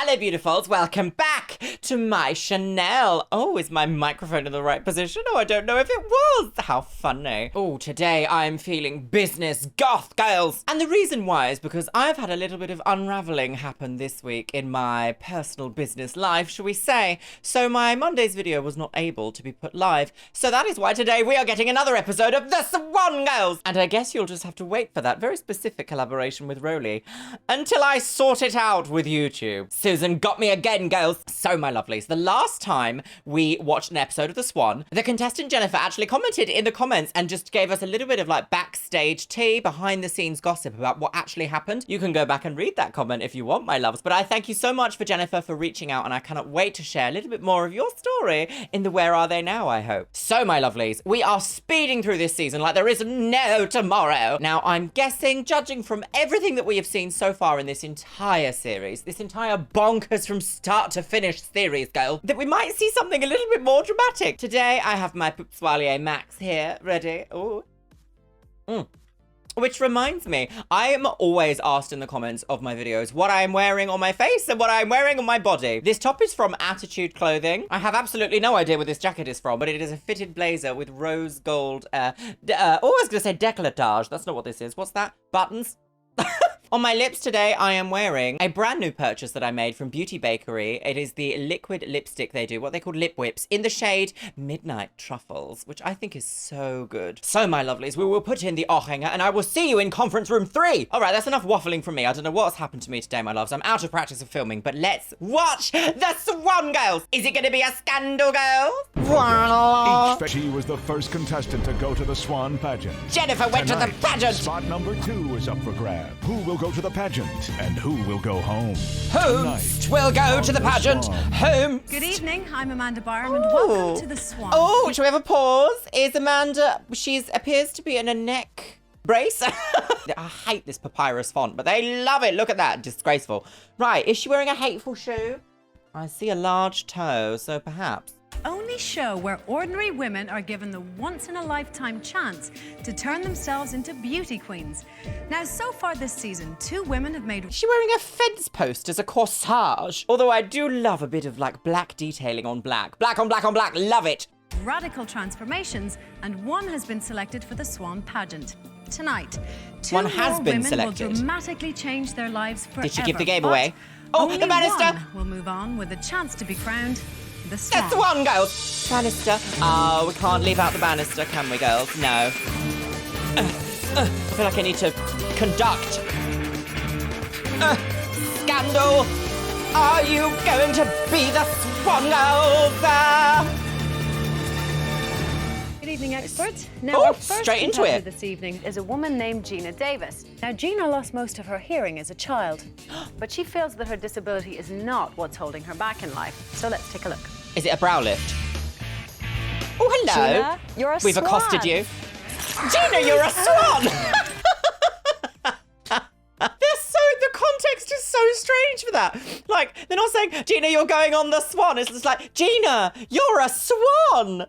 Hello, beautifuls. Welcome back to my Chanel. Oh, is my microphone in the right position? Oh, I don't know if it was. How funny. Oh, today I'm feeling business goth, girls. And the reason why is because I've had a little bit of unraveling happen this week in my personal business life, shall we say. So my Monday's video was not able to be put live. So that is why today we are getting another episode of The Swan, girls. And I guess you'll just have to wait for that very specific collaboration with Roly until I sort it out with YouTube. Susan got me again, girls. So, my lovelies, the last time we watched an episode of The Swan, the contestant Jennifer actually commented in the comments and just gave us a little bit of like backstage tea, behind the scenes gossip about what actually happened. You can go back and read that comment if you want, my loves. But I thank you so much for Jennifer for reaching out, and I cannot wait to share a little bit more of your story in the Where Are They Now, I hope. So, my lovelies, we are speeding through this season like there is no tomorrow. Now, I'm guessing, judging from everything that we have seen so far in this entire series, this entire bonkers from start to finish series, girl, that we might see something a little bit more dramatic. Today, I have my Poop Swalier Max here, ready. Ooh. Which reminds me, I am always asked in the comments of my videos what I am wearing on my face and what I am wearing on my body. This top is from Attitude Clothing. I have absolutely no idea where this jacket is from, but it is a fitted blazer with rose gold, I was going to say décolletage. That's not what this is. What's that? Buttons? On my lips today, I am wearing a brand new purchase that I made from Beauty Bakery. It is the liquid lipstick they do, what they call lip whips, in the shade Midnight Truffles, which I think is so good. So, my lovelies, we will put in the Ohrhanger, and I will see you in conference room 3. All right, that's enough waffling from me. I don't know what's happened to me today, my loves. I'm out of practice of filming, but let's watch The Swan, girls. Is it going to be a scandal, girls? She was the first contestant to go to the Swan pageant. Jennifer went to the pageant. Spot number 2 is up for grab. Who will go to the pageant and who will go home? Who will go to the pageant? Home. Good evening, I'm Amanda Barham and welcome to The Swan. Oh, shall we have a pause? Is Amanda, appears to be in a neck brace. I hate this papyrus font, but they love it. Look at that, disgraceful. Right, is she wearing a hateful shoe? I see a large toe, so perhaps. Only show where ordinary women are given the once-in-a-lifetime chance to turn themselves into beauty queens. Now, so far this season, 2 women have made... Is she wearing a fence post as a corsage? Although I do love a bit of, like, black detailing on black. Black on black on black, love it! Radical transformations, and 1 has been selected for the Swan pageant. Tonight, 2 One has more been women selected. will dramatically change their lives forever. Did she give the game but away? Oh, only the banister! 1 will move on with a chance to be crowned the Swan. That's the one, girls. Banister. Oh, we can't leave out the banister, can we, girls? No. I feel like I need to conduct. Scandal. Are you going to be the Swan, girls? Good evening, experts. Now, our first straight into contestant it. this evening is a woman named Gina Davis. Now, Gina lost most of her hearing as a child, but she feels that her disability is not what's holding her back in life. So let's take a look. Is it a brow lift? Oh, hello. Gina, you're a We've swan. accosted you. Gina, you're a swan! The context is so strange for that. Like, they're not saying, Gina, you're going on the Swan. It's just like, Gina, you're a swan! The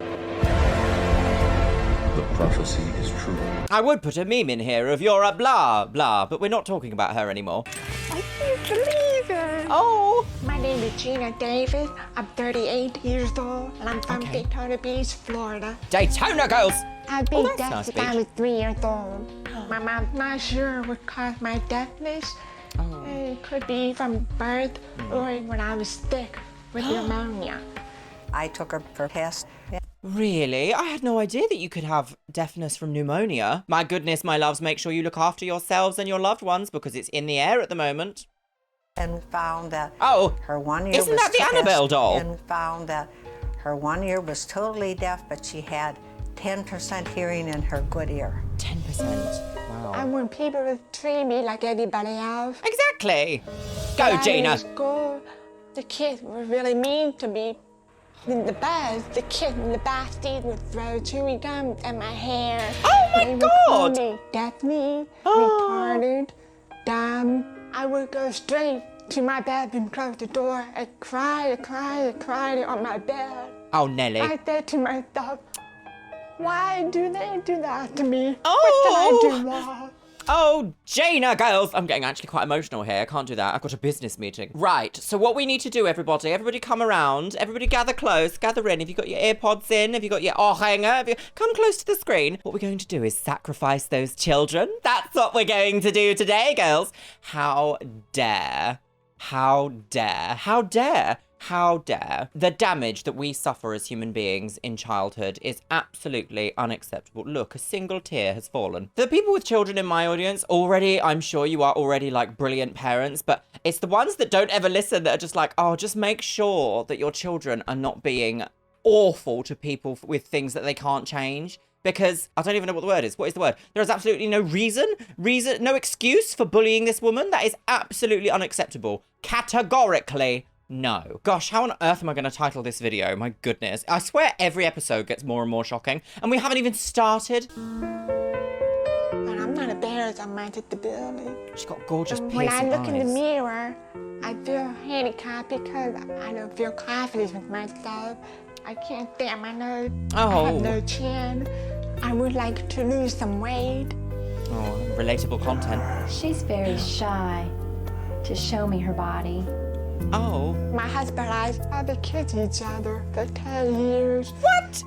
prophecy is true. I would put a meme in here of you're a blah, blah, but we're not talking about her anymore. I can't believe it. Oh. My name is Gina Davis. I'm 38 years old, and I'm from Daytona Beach, Florida. Daytona, girls! I've been that's deaf nice since I speech. was 3 years old. My mom's not sure what caused my deafness. It could be from birth or when I was sick with pneumonia. I took her for tests. Really? I had no idea that you could have deafness from pneumonia. My goodness, my loves, make sure you look after yourselves and your loved ones because it's in the air at the moment. And found that Oh, her 1 ear isn't was that the test- Annabelle doll? And found that her 1 ear was totally deaf, but she had 10% hearing in her good ear. 10%. Wow. I want people to treat me like everybody else. Exactly. Go, When I Gina. was in school, the kids were really mean to me. In the bus, the kid in the backseat would throw chewing gum at my hair. Oh my They would call God. me deafy, retarded, dumb. I would go straight to my bedroom, close the door, and cry on my bed. Oh, Nelly. I said to myself, why do they do that to me? Oh. What did I do wrong? Oh, Gina, girls. I'm getting actually quite emotional here. I can't do that. I've got a business meeting. Right. So what we need to do, everybody come around. Everybody gather close, gather in. If you've got your earpods in, if you've got your hanger, come close to the screen. What we're going to do is sacrifice those children. That's what we're going to do today, girls. How dare. How dare. How dare. How dare. The damage that we suffer as human beings in childhood is absolutely unacceptable. Look, a single tear has fallen. The people with children in my audience already, I'm sure you are already like brilliant parents, but it's the ones that don't ever listen that are just like, oh, just make sure that your children are not being awful to people with things that they can't change. Because I don't even know what the word is. What is the word? There is absolutely no no excuse for bullying this woman. That is absolutely unacceptable. Categorically. No. Gosh, how on earth am I going to title this video? My goodness. I swear every episode gets more and more shocking. And we haven't even started. But I'm not embarrassed of my disability. She's got gorgeous piercing When I look eyes. in the mirror, I feel handicapped because I don't feel confident with myself. I can't stand my nose. I Oh. have no chin. I would like to lose some weight. Oh, relatable content. She's very shy to show me her body. Oh. My husband and I have been kissing each other for 10 years. What?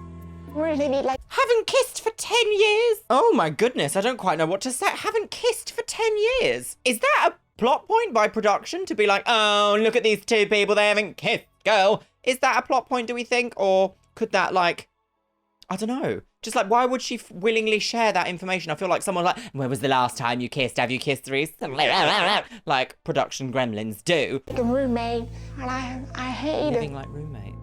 Really like Haven't kissed for 10 years? Oh my goodness, I don't quite know what to say. Haven't kissed for 10 years. Is that a plot point by production to be like, oh, look at these two people, they haven't kissed, girl? Is that a plot point, do we think? Or could that, like, I don't know. Just like, why would she willingly share that information? I feel like someone like, when was the last time you kissed? Have you kissed recently? Like production gremlins do. a roommate, and I hate Living it. like roommates.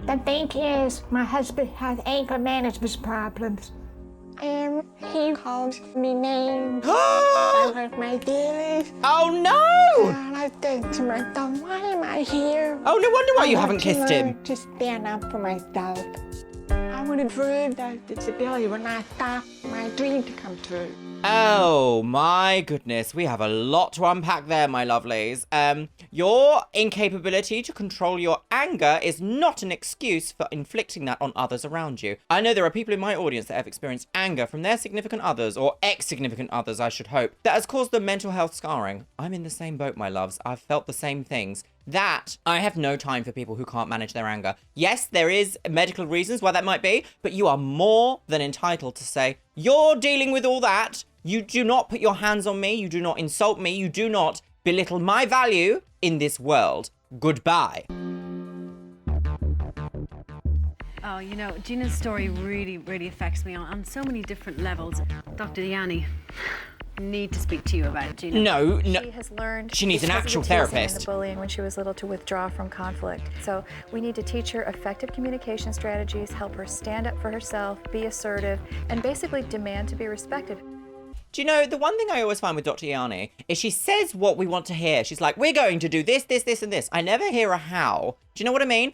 The thing is, my husband has anger management problems. And he calls me names. I hurt my feelings. Oh no! And I think to myself, why am I here? Oh, no wonder why you I haven't want to kissed him. learn to stand up for myself. I want to prove that disability will not stop my dream to come true. Oh my goodness, we have a lot to unpack there, my lovelies. Your incapability to control your anger is not an excuse for inflicting that on others around you. I know there are people in my audience that have experienced anger from their significant others, or ex-significant others, I should hope, that has caused them mental health scarring. I'm in the same boat, my loves. I've felt the same things. That, I have no time for people who can't manage their anger. Yes, there is medical reasons why that might be, but you are more than entitled to say, you're dealing with all that. You do not put your hands on me. You do not insult me. You do not belittle my value in this world. Goodbye. Oh, you know, Gina's story really affects me on so many different levels. Dr. Yanni, need to speak to you about it, Gina. No. She has learned She needs an because of actual the teasing and therapist. the bullying when she was little to withdraw from conflict. So we need to teach her effective communication strategies, help her stand up for herself, be assertive, and basically demand to be respected. Do you know, the one thing I always find with Dr. Yanni is she says what we want to hear. She's like, we're going to do this, this, this, and this. I never hear a how. Do you know what I mean?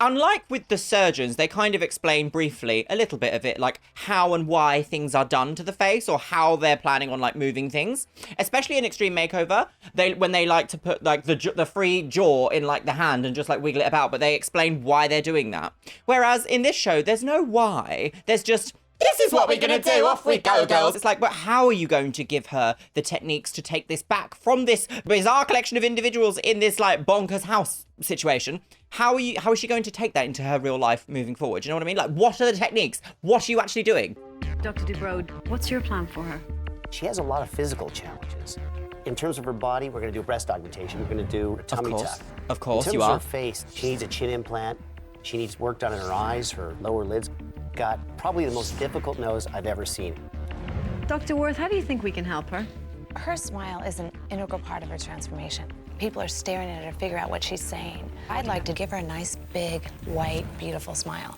Unlike with the surgeons, they kind of explain briefly a little bit of it, like how and why things are done to the face or how they're planning on like moving things. Especially in Extreme Makeover, when they like to put like the free jaw in like the hand and just like wiggle it about, but they explain why they're doing that. Whereas in this show, there's no why. There's just, this is what we're going to do. Off we go, girls. It's like, but how are you going to give her the techniques to take this back from this bizarre collection of individuals in this like bonkers house situation? How is she going to take that into her real life moving forward? Do you know what I mean? Like, what are the techniques? What are you actually doing? Dr. Dubrow, what's your plan for her? She has a lot of physical challenges. In terms of her body, we're going to do breast augmentation. We're going to do a tummy tuck. Of course, in terms you of are. her face, she needs a chin implant. She needs work done in her eyes. Her lower lid's got probably the most difficult nose I've ever seen. Dr. Worth, how do you think we can help her? Her smile is an integral part of her transformation. People are staring at her to figure out what she's saying. I'd like to give her a nice, big, white, beautiful smile.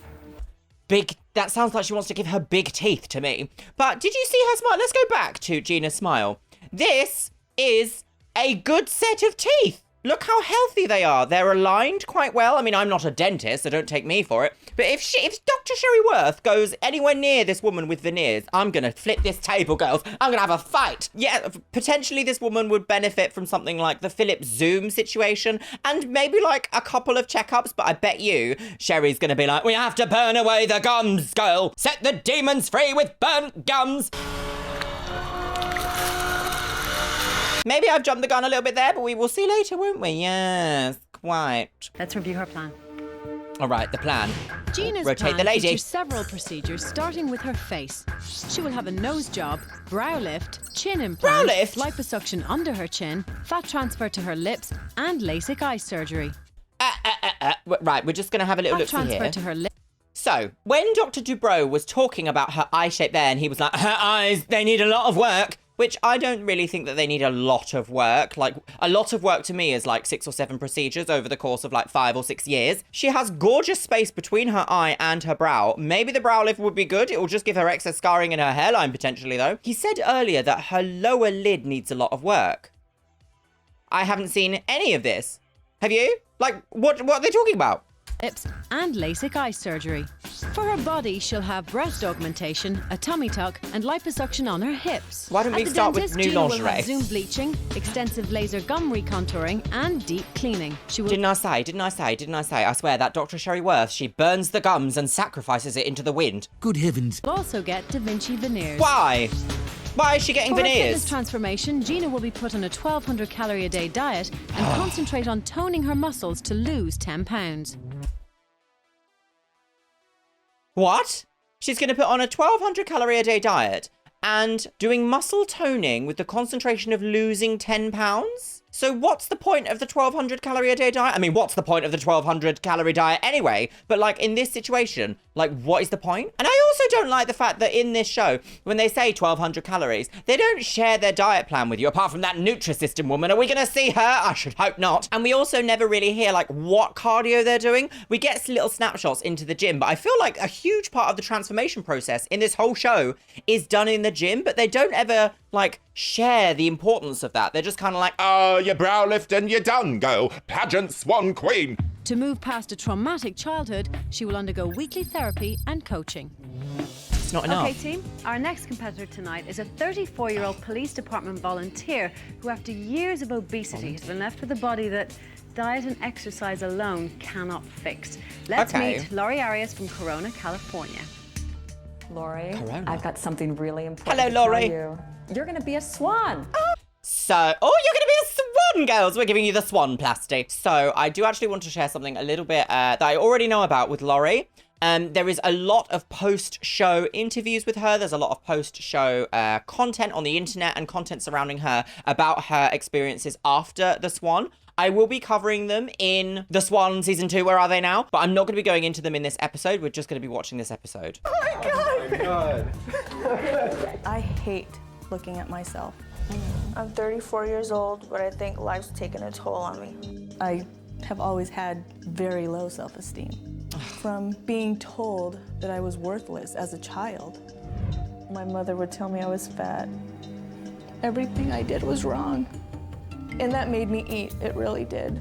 Big, that sounds like she wants to give her big teeth to me. But did you see her smile? Let's go back to Gina's smile. This is a good set of teeth. Look how healthy they are. They're aligned quite well. I mean, I'm not a dentist, so don't take me for it. But if Dr. Sherry Worth goes anywhere near this woman with veneers, I'm going to flip this table, girls. I'm going to have a fight. Yeah, potentially this woman would benefit from something like the Philip Zoom situation and maybe like a couple of checkups. But I bet you Sherry's going to be like, we have to burn away the gums, girl. Set the demons free with burnt gums. Maybe I've jumped the gun a little bit there, but we will see later, won't we? Yes, quite. Let's review her plan. All right, the plan. Gina's Rotate plan the lady. features several procedures, starting with her face. She will have a nose job, brow lift, chin implant, Brow lift? liposuction under her chin, fat transfer to her lips, and LASIK eye surgery. Right, we're just going to have a little Fat look-see transfer here. to her lips. So, when Dr. Dubrow was talking about her eye shape there, and he was like, her eyes, they need a lot of work, which I don't really think that they need a lot of work. Like, a lot of work to me is like 6 or 7 procedures over the course of like 5 or 6 years. She has gorgeous space between her eye and her brow. Maybe the brow lift would be good. It will just give her excess scarring in her hairline, potentially, though. He said earlier that her lower lid needs a lot of work. I haven't seen any of this. Have you? Like, what are they talking about? Lips and LASIK eye surgery. For her body, she'll have breast augmentation, a tummy tuck, and liposuction on her hips. Why don't we At the start with dentist, new Gina will lingerie? have zoom bleaching, extensive laser gum recontouring, and deep cleaning. She will Didn't I say? I swear that Dr. Sherry Worth, she burns the gums and sacrifices it into the wind. Good heavens. also get Da Vinci veneers. Why? Why is she getting For her fitness veneers? transformation, Gina will be put on a 1,200 calorie a day diet and concentrate on toning her muscles to lose 10 pounds. What? She's going to put on a 1,200 calorie a day diet and doing muscle toning with the concentration of losing 10 pounds? So what's the point of the 1,200 calorie a day diet? I mean, what's the point of the 1,200 calorie diet anyway? But like in this situation, like what is the point? And I also don't like the fact that in this show, when they say 1,200 calories, they don't share their diet plan with you, apart from that Nutrisystem woman. Are we going to see her? I should hope not. And we also never really hear like what cardio they're doing. We get little snapshots into the gym, but I feel like a huge part of the transformation process in this whole show is done in the gym, but they don't ever like share the importance of that. They're just kind of like, Oh, your brow lift and you're done, girl. Pageant Swan Queen. To move past a traumatic childhood, she will undergo weekly therapy and coaching. it's not enough. Okay, team. Our next competitor tonight is a 34-year-old police department volunteer who, after years of obesity, has been left with a body that diet and exercise alone cannot fix. Let's meet Lorrie Arias from Corona, California. Lorrie, Corona. I've got something really important Hello, to tell Lorrie. you. You're going to be a swan. So, you're going to be a swan, girls. We're giving you the swan plasty. So, I do actually want to share something a little bit that I already know about with Lorrie. There is a lot of post-show interviews with her. There's a lot of post-show content on the internet and content surrounding her about her experiences after the Swan. I will be covering them in The Swan Season 2, Where Are They Now? But I'm not going to be going into them in this episode. We're just going to be watching this episode. Oh my God. I hate looking at myself. I'm 34 years old, but I think life's taken a toll on me. I have always had very low self-esteem. From being told that I was worthless as a child. My mother would tell me I was fat. Everything I did was wrong. And that made me eat. It really did.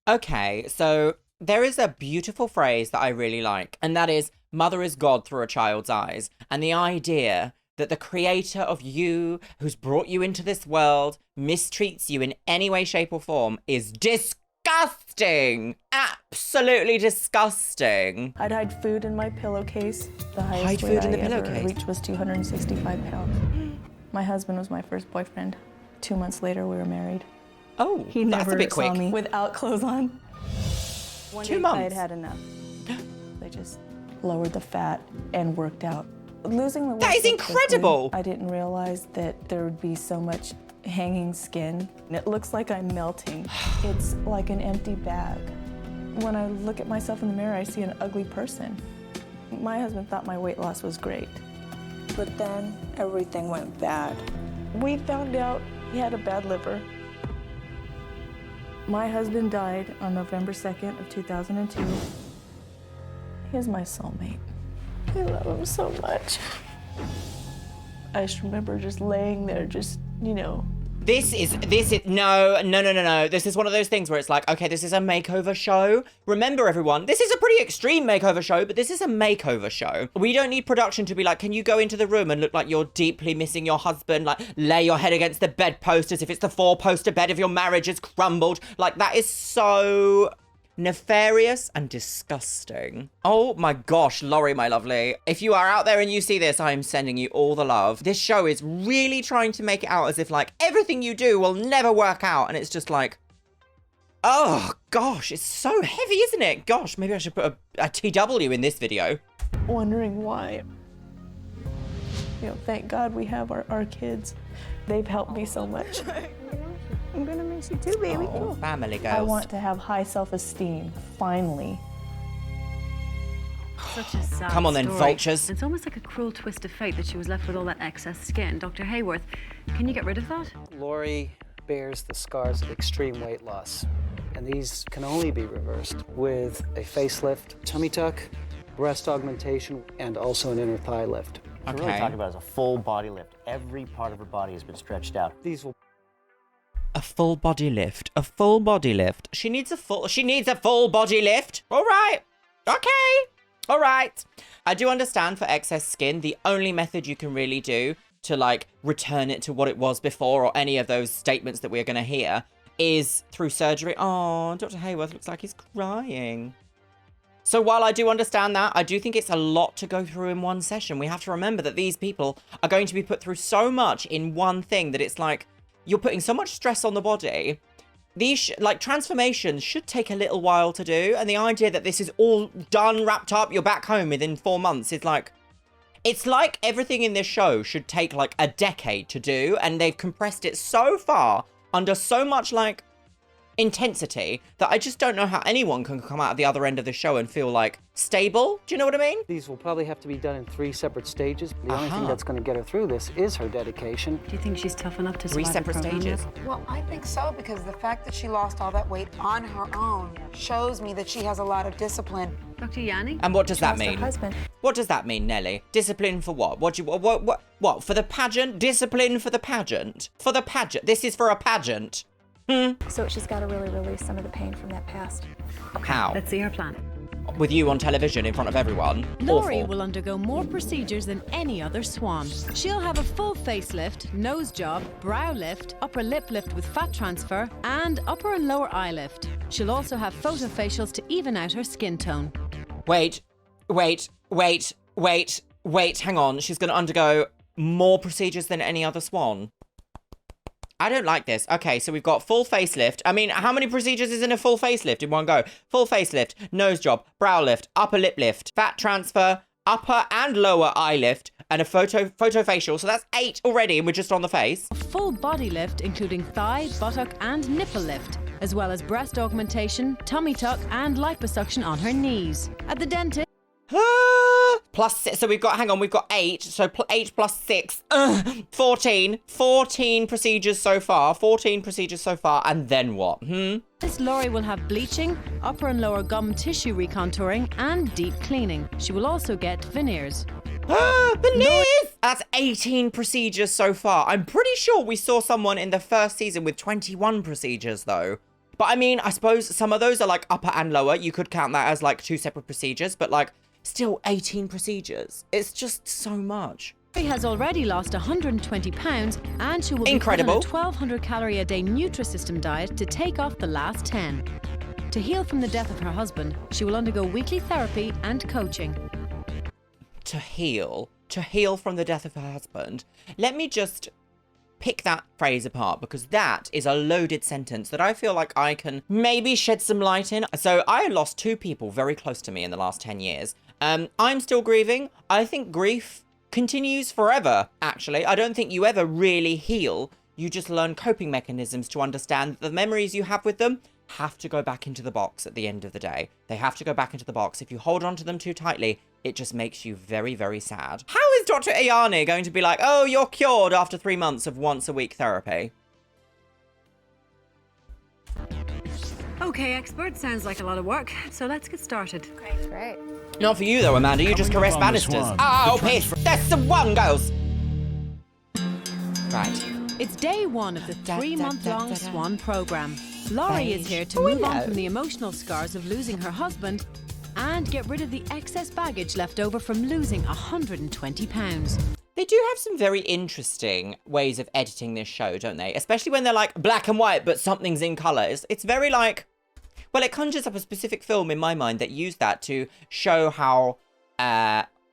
Okay, so there is a beautiful phrase that I really like, and that is, mother is God through a child's eyes. And the idea that the creator of you, who's brought you into this world, mistreats you in any way, shape, or form is disgusting. Absolutely disgusting. I'd hide food in my pillowcase. The Hide highest food weight in the I ever pillowcase? reached was 265 pounds. My husband was my first boyfriend. 2 months later, we were married. Oh, He that's never a bit saw quick. me without clothes on. One 2 day months. I had had enough. I just lowered the fat and worked out. Losing the weight That is so quickly, incredible. I didn't realize that there would be so much hanging skin. It looks like I'm melting. It's like an empty bag. When I look at myself in the mirror, I see an ugly person. My husband thought my weight loss was great, but then everything went bad. We found out he had a bad liver. My husband died on November 2nd of 2002. He is my soulmate. I love him so much. I just remember just laying there, just, you know. This is, no. This is one of those things where it's like, okay, this is a makeover show. Remember, everyone, this is a pretty extreme makeover show, but this is a makeover show. We don't need production to be like, can you go into the room and look like you're deeply missing your husband? Like, lay your head against the bedpost as if it's the 4-poster bed of your marriage has crumbled. Like, that is so nefarious and disgusting. Oh my gosh, Lorrie, my lovely. If you are out there and you see this, I am sending you all the love. This show is really trying to make it out as if like everything you do will never work out. And it's just like, oh gosh, it's so heavy, isn't it? Gosh, maybe I should put a TW in this video. Wondering why. You know, thank God we have our kids. They've helped me so much. I'm gonna miss you too, baby. Oh, family girls. I want to have high self-esteem, finally. Such a sad Come on then, story. vultures. It's almost like a cruel twist of fate that she was left with all that excess skin. Dr. Haworth, can you get rid of that? Lorrie bears the scars of extreme weight loss, and these can only be reversed with a facelift, tummy tuck, breast augmentation, and also an inner thigh lift. What we're really talking about is a full body lift. Every part of her body has been stretched out. These will A full body lift. A full body lift. She needs a full body lift. All right. Okay. All right. I do understand for excess skin, the only method you can really do to like return it to what it was before or any of those statements that we're going to hear is through surgery. Oh, Dr. Haworth looks like he's crying. So while I do understand that, I do think it's a lot to go through in one session. We have to remember that these people are going to be put through so much in one thing that it's like, you're putting so much stress on the body. These like transformations should take a little while to do. And the idea that this is all done, wrapped up, you're back home within 4 months is like, it's like everything in this show should take like a decade to do. And they've compressed it so far under so much like intensity that I just don't know how anyone can come out of the other end of the show and feel like stable. Do you know what I mean? These will probably have to be done in 3 separate stages. The only thing that's going to get her through this is her dedication. Do you think she's tough enough to survive 3 separate the program? stages. Well, I think so, because the fact that she lost all that weight on her own shows me that she has a lot of discipline. Dr. Yanni? And what does that mean? Husband. What does that mean, Nelly? Discipline for what? What? For the pageant? Discipline for the pageant? For the pageant? This is for a pageant. So she's got to really release some of the pain from that past. How? Let's see her plan. With you on television in front of everyone. Lorrie Awful. will undergo more procedures than any other swan. She'll have a full facelift, nose job, brow lift, upper lip lift with fat transfer, and upper and lower eye lift. She'll also have photofacials to even out her skin tone. Wait, hang on. She's going to undergo more procedures than any other swan. I don't like this. Okay, so we've got full facelift. I mean, how many procedures is in a full facelift in one go? Full facelift, nose job, brow lift, upper lip lift, fat transfer, upper and lower eye lift, and a photofacial. So that's 8 already, and we're just on the face. A full body lift, including thigh, buttock, and nipple lift, as well as breast augmentation, tummy tuck, and liposuction on her knees. At the dentist. So we've got 8. So 8 plus 6, 14. 14 procedures so far. 14 procedures so far. And then what? Lorrie will have bleaching, upper and lower gum tissue recontouring, and deep cleaning. She will also get veneers. Veneers! That's 18 procedures so far. I'm pretty sure we saw someone in the first season with 21 procedures though. But I mean, I suppose some of those are like upper and lower. You could count that as like 2 separate procedures, but like still 18 procedures. It's just so much. She has already lost 120 pounds and she will be put on a 1,200 calorie a day Nutrisystem diet to take off the last 10. To heal from the death of her husband, she will undergo weekly therapy and coaching. To heal from the death of her husband. Let me just pick that phrase apart, because that is a loaded sentence that I feel like I can maybe shed some light in. So I lost 2 people very close to me in the last 10 years. I'm still grieving. I think grief continues forever, actually. I don't think you ever really heal. You just learn coping mechanisms to understand that the memories you have with them have to go back into the box at the end of the day. They have to go back into the box. If you hold on to them too tightly, it just makes you very, very sad. How is Dr. Iani going to be like, oh, you're cured after 3 months of once-a-week therapy? Okay, expert, sounds like a lot of work. So let's get started. Great. Not for you, though, Amanda. You just caress banisters. Oh, piss. That's the one, girls. Right. It's day 1 of the 3-month-long Swan program. Lorrie is here to move on from the emotional scars of losing her husband and get rid of the excess baggage left over from losing 120 pounds. They do have some very interesting ways of editing this show, don't they? Especially when they're like black and white, but something's in colour. It's very like, Well, it conjures up a specific film in my mind that used that to show how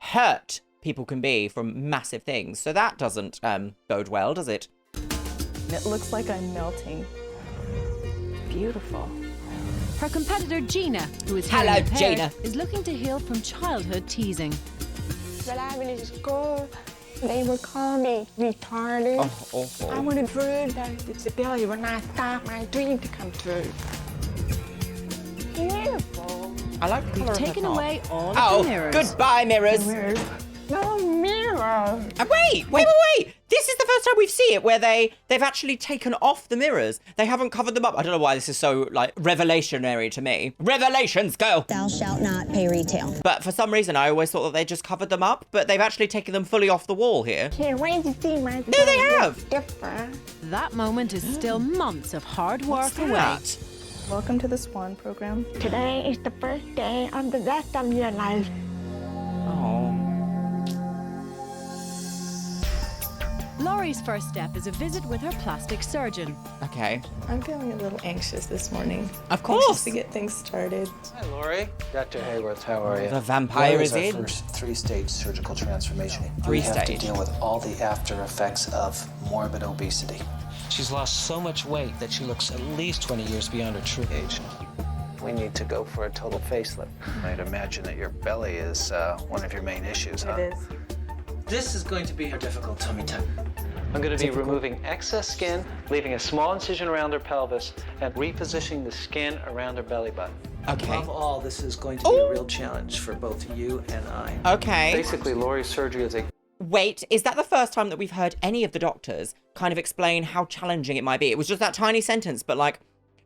hurt people can be from massive things. So that doesn't bode well, does it? It looks like I'm melting. Beautiful. Her competitor Gina, who is Hello, hearing impaired, Gina. is looking to heal from childhood teasing. When I was in school, they would call me retarded. Oh, awful. I would have proved that disability when I thought my dream to come true. Beautiful. I like the colour We've of her taken top. away all of the mirrors. Goodbye, mirrors. No mirror. Wait. This is the first time we've seen it where they've actually taken off the mirrors. They haven't covered them up. I don't know why this is so, like, revelationary to me. Revelations, girl. Thou shalt not pay retail. But for some reason, I always thought that they just covered them up, but they've actually taken them fully off the wall here. Can't wait to see my No, they have. different. That moment is still months of hard work away. Welcome to the Swan program. Today is the first day of the rest of your life. Oh. Lorrie's first step is a visit with her plastic surgeon. Okay. I'm feeling a little anxious this morning. Of course. Anxious to get things started. Hi, Lorrie. Dr. Haworth, how are you? The vampire Lorrie is our in. first three-stage surgical transformation. We Three-stage. have to deal with all the after effects of morbid obesity. She's lost so much weight that she looks at least 20 years beyond her true age. We need to go for a total facelift. I'd imagine that your belly is one of your main issues, huh? It is. This is going to be a difficult tummy tuck. I'm going to be removing excess skin, leaving a small incision around her pelvis, and repositioning the skin around her belly button. Okay. Above all, this is going to be a real challenge for both you and I. Okay. Basically, Lorrie's surgery is a... Wait, is that the first time that we've heard any of the doctors kind of explain how challenging it might be? It was just that tiny sentence, but like,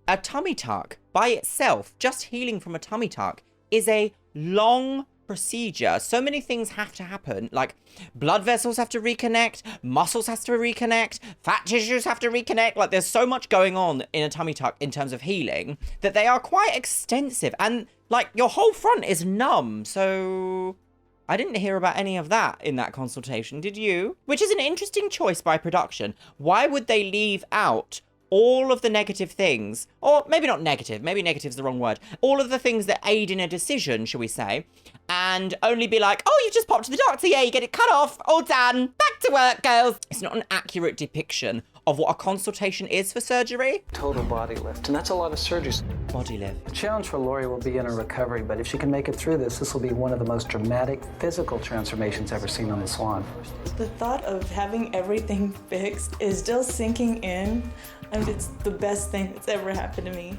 a tummy tuck by itself, just healing from a tummy tuck, is a long procedure. So many things have to happen, like blood vessels have to reconnect, muscles have to reconnect, fat tissues have to reconnect. Like, there's so much going on in a tummy tuck in terms of healing that they are quite extensive, and like your whole front is numb. So I didn't hear about any of that in that consultation, did you? Which is an interesting choice by production. Why would they leave out all of the negative things, or maybe not negative, maybe negative is the wrong word, all of the things that aid in a decision, shall we say, and only be like, oh, you've just popped to the doctor, yeah, you get it cut off, all done, back to work, girls. It's not an accurate depiction of what a consultation is for surgery. total body lift, and that's a lot of surgeries. Body lift. The challenge for Lorrie will be in her recovery, but if she can make it through this will be one of the most dramatic physical transformations ever seen on the Swan. The thought of having everything fixed is still sinking in. And it's the best thing that's ever happened to me.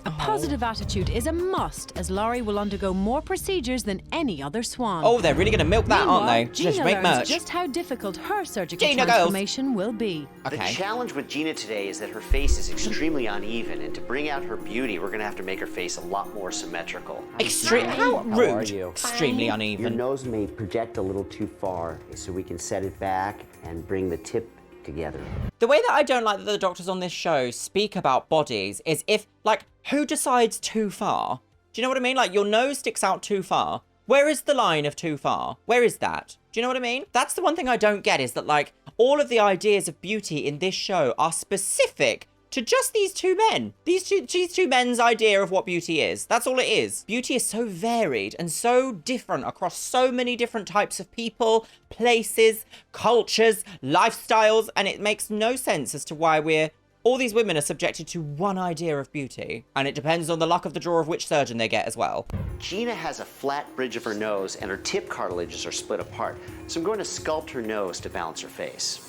A positive attitude is a must, as Lorrie will undergo more procedures than any other Swan. Oh, they're really going to milk that, Meanwhile, aren't they? Gina Just make learns merch. just how difficult her surgical Gina transformation will be. The challenge with Gina today is that her face is extremely uneven, and to bring out her beauty, we're going to have to make her face a lot more symmetrical. How rude. How are you? Extremely uneven. Your nose may project a little too far, so we can set it back and bring the tip together. The way that I don't like that the doctors on this show speak about bodies is if, like, who decides too far? Do you know what I mean? Like, your nose sticks out too far. Where is the line of too far? Where is that? Do you know what I mean? That's the one thing I don't get, is that, like, all of the ideas of beauty in this show are specific to just these two men. These two men's idea of what beauty is. That's all it is. Beauty is so varied and so different across so many different types of people, places, cultures, lifestyles, and it makes no sense as to why all these women are subjected to one idea of beauty, and it depends on the luck of the draw of which surgeon they get as well. Gina has a flat bridge of her nose, and her tip cartilages are split apart, so I'm going to sculpt her nose to balance her face.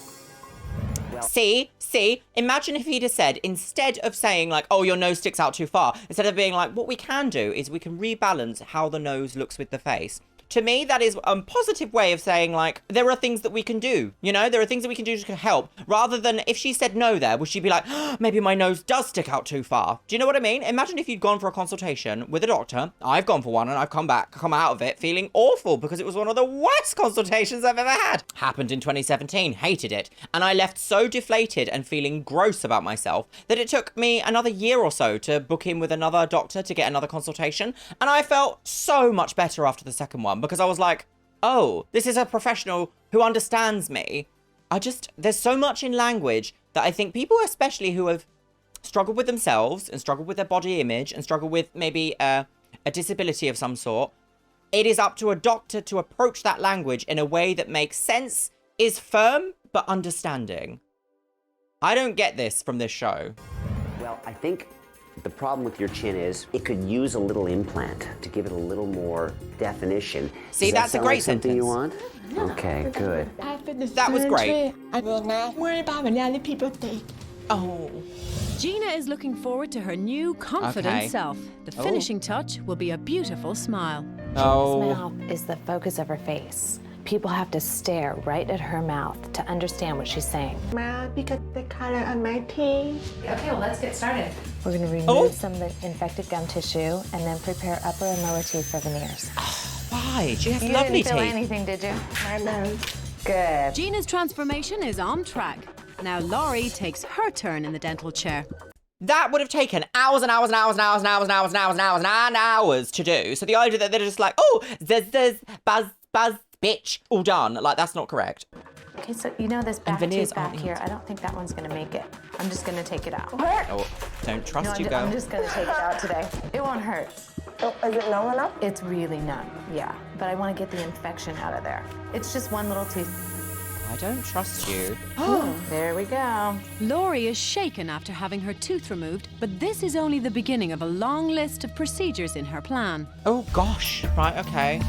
See, imagine if he'd have said, instead of saying like, oh, your nose sticks out too far, instead of being like, what we can do is we can rebalance how the nose looks with the face. To me, that is a positive way of saying, like, there are things that we can do, you know? There are things that we can do to help, rather than if she said no there, would she be like, oh, maybe my nose does stick out too far? Do you know what I mean? Imagine if you'd gone for a consultation with a doctor. I've gone for one, and I've come out of it feeling awful because it was one of the worst consultations I've ever had. Happened in 2017, hated it. And I left so deflated and feeling gross about myself that it took me another year or so to book in with another doctor to get another consultation. And I felt so much better after the second one, because I was like, oh, this is a professional who understands me. There's so much in language that I think people, especially who have struggled with themselves and struggled with their body image and struggled with maybe a disability of some sort, it is up to a doctor to approach that language in a way that makes sense, is firm, but understanding. I don't get this from this show. Well, I think the problem with your chin is it could use a little implant to give it a little more definition. See, Does that's that a sound great like something you sentence. want? Okay, good. That was great. I will not worry about what other people think. Oh. Gina is looking forward to her new confident Okay. self. The finishing touch will be a beautiful smile. Oh. Gina's mouth is the focus of her face. People have to stare right at her mouth to understand what she's saying. Smile because the color of my teeth. Okay, well, let's get started. We're going to remove some of the infected gum tissue and then prepare upper and lower teeth for veneers. Why? She has You lovely didn't feel teeth. anything, did you? My nose. Good. Gina's transformation is on track. Now Lorrie takes her turn in the dental chair. That would have taken hours and hours and hours and hours and hours and hours and hours and hours and hours to do. So the idea that they're just like, oh, zz, buzz, buzz, bitch, all done. Like, that's not correct. Okay, so you know this back veneers tooth back aren't here, I don't think that one's going to make it. I'm just going to take it out. Oh, don't trust you, girl. I'm just going to take it out today. It won't hurt. Oh, is it numb enough? It's really numb, yeah. But I want to get the infection out of there. It's just one little tooth. I don't trust you. There we go. Lorrie is shaken after having her tooth removed, but this is only the beginning of a long list of procedures in her plan. Oh, gosh. Right, okay.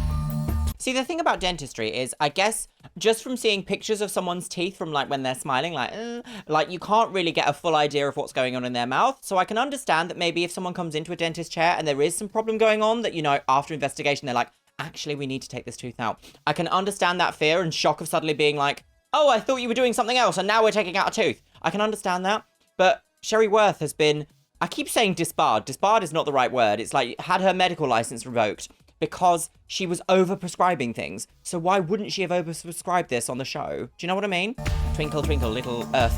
See, the thing about dentistry is, I guess, just from seeing pictures of someone's teeth from, like, when they're smiling, like, you can't really get a full idea of what's going on in their mouth. So I can understand that maybe if someone comes into a dentist chair and there is some problem going on that, you know, after investigation, they're like, actually, we need to take this tooth out. I can understand that fear and shock of suddenly being like, oh, I thought you were doing something else and now we're taking out a tooth. I can understand that. But Sherry Worth has been, I keep saying disbarred. Disbarred is not the right word. It's like had her medical license revoked because she was over-prescribing things. So why wouldn't she have over-prescribed this on the show? Do you know what I mean? Twinkle, twinkle, little earth.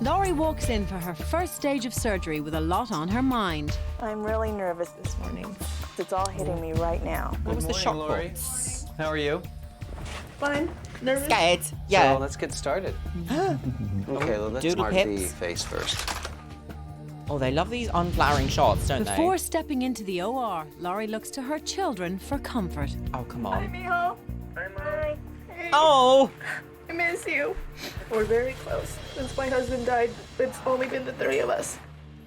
Lorrie walks in for her first stage of surgery with a lot on her mind. I'm really nervous this morning. It's all hitting me right now. What was the shock for? Lorrie. How are you? Fine. Nervous. Scared. Yeah. So let's get started. Okay, well, let's Doodle mark the pips. face first. Oh, they love these unflowering shots, don't Before stepping into the OR, Lorrie looks to her children for comfort. they? Oh, come on. Mijo. Hi. Oh! I miss you. We're very close. Since my husband died, it's only been the three of us.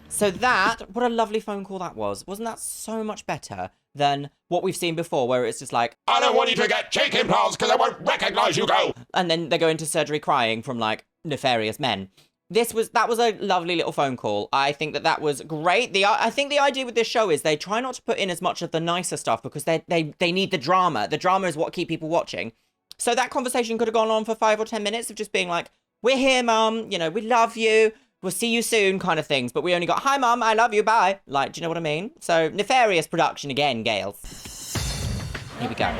So what a lovely phone call that was. Wasn't that so much better than what we've seen before, where it's just like, I don't want you to get cheek implants because I won't recognize you, go. and then they go into surgery crying from, like, nefarious men. That was a lovely little phone call. I think that was great. I think the idea with this show is they try not to put in as much of the nicer stuff because they need the drama. The drama is what keep people watching. So that conversation could have gone on for 5 or 10 minutes of just being like, we're here, Mum, you know, we love you, we'll see you soon kind of things. But we only got, hi, Mum, I love you, bye. Like, do you know what I mean? So nefarious production again, Gales. Here we go.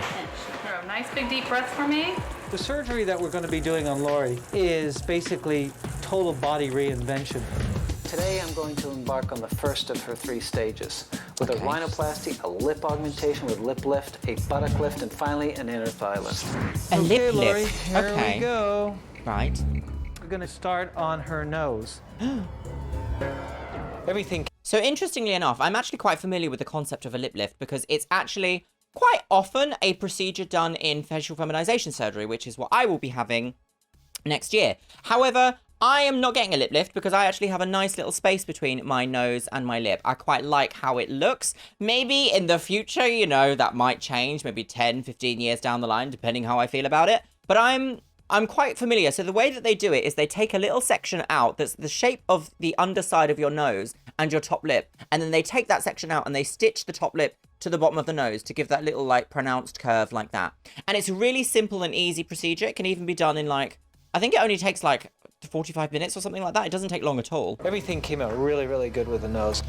Nice big deep breath for me. The surgery that we're going to be doing on Lorrie is basically total body reinvention. Today I'm going to embark on the first of her 3 stages with a rhinoplasty, a lip augmentation with lip lift, a buttock lift, and finally an inner thigh lift. A Okay, lip Lorrie, lift. here Okay. we go. Right. We're going to start on her nose. Everything. So interestingly enough, I'm actually quite familiar with the concept of a lip lift because it's actually quite often a procedure done in facial feminization surgery, which is what I will be having next year. However, I am not getting a lip lift because I actually have a nice little space between my nose and my lip. I quite like how it looks. Maybe in the future, you know, that might change, maybe 10, 15 years down the line, depending how I feel about it. But I'm quite familiar. So the way that they do it is they take a little section out that's the shape of the underside of your nose and your top lip. And then they take that section out and they stitch the top lip to the bottom of the nose to give that little, like, pronounced curve like that. And it's a really simple and easy procedure. It can even be done in, like, I think it only takes, like, 45 minutes or something like that. It doesn't take long at all. Everything came out really, really good with the nose.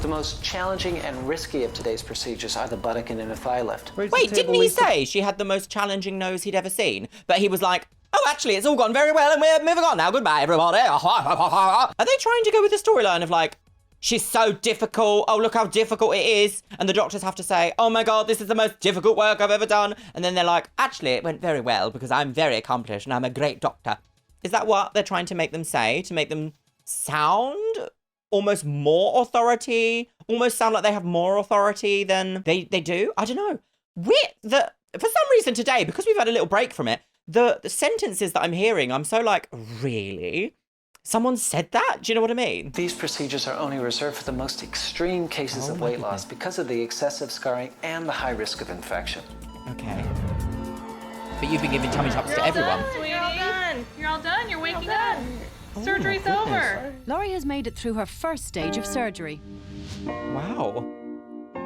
The most challenging and risky of today's procedures are the buttock and inner thigh lift. Wait, didn't he say she had the most challenging nose he'd ever seen? But he was like, oh, actually, it's all gone very well and we're moving on now. Goodbye, everybody. Are they trying to go with the storyline of, like, she's so difficult. Oh, look how difficult it is. And the doctors have to say, oh my God, this is the most difficult work I've ever done. And then they're like, actually, it went very well because I'm very accomplished and I'm a great doctor. Is that what they're trying to make them say? To make them sound almost more authority, almost sound like they have more authority than they do. I don't know. For some reason today, because we've had a little break from it, the sentences that I'm hearing, I'm so like, really? Someone said that? Do you know what I mean? These procedures are only reserved for the most extreme cases of weight loss because of the excessive scarring and the high risk of infection. Okay. But you've been giving tummy tucks to everyone. You're all done. You're all done. You're waking up. Surgery's over. Lorrie has made it through her first stage of surgery. Wow.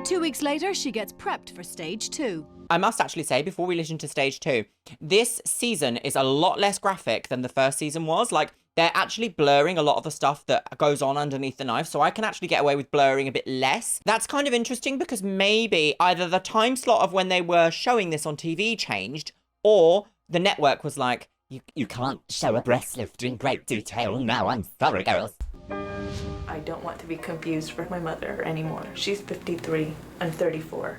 2 weeks later, she gets prepped for stage 2. I must actually say, before we listen to stage 2, this season is a lot less graphic than the first season was. Like, they're actually blurring a lot of the stuff that goes on underneath the knife, so I can actually get away with blurring a bit less. That's kind of interesting because maybe either the time slot of when they were showing this on TV changed, or the network was like, you can't show a breast lift in great detail now, I'm sorry, girls. I don't want to be confused for my mother anymore. She's 53, I'm 34.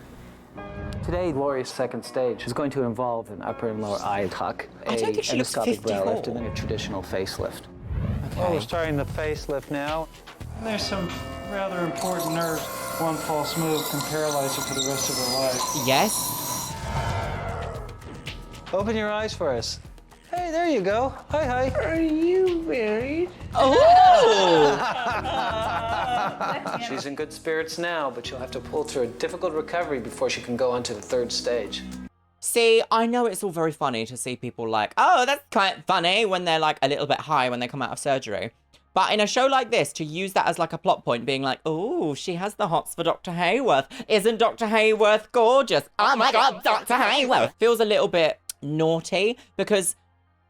Today, Lorrie's second stage is going to involve an upper and lower eye tuck, I don't think she looks endoscopic brow 54. lift, and then a traditional facelift. Well, we're starting the facelift now. There's some rather important nerves. One false move can paralyze her for the rest of her life. Yes. Open your eyes for us. Hey, there you go. Hi. Are you married? She's in good spirits now, but she'll have to pull through a difficult recovery before she can go on to the third stage. See, I know it's all very funny to see people like, oh, that's quite funny when they're like a little bit high when they come out of surgery. But in a show like this, to use that as like a plot point, being like, oh, she has the hots for Dr. Haworth. Isn't Dr. Haworth gorgeous? Oh my God, Dr. Haworth. Feels a little bit naughty because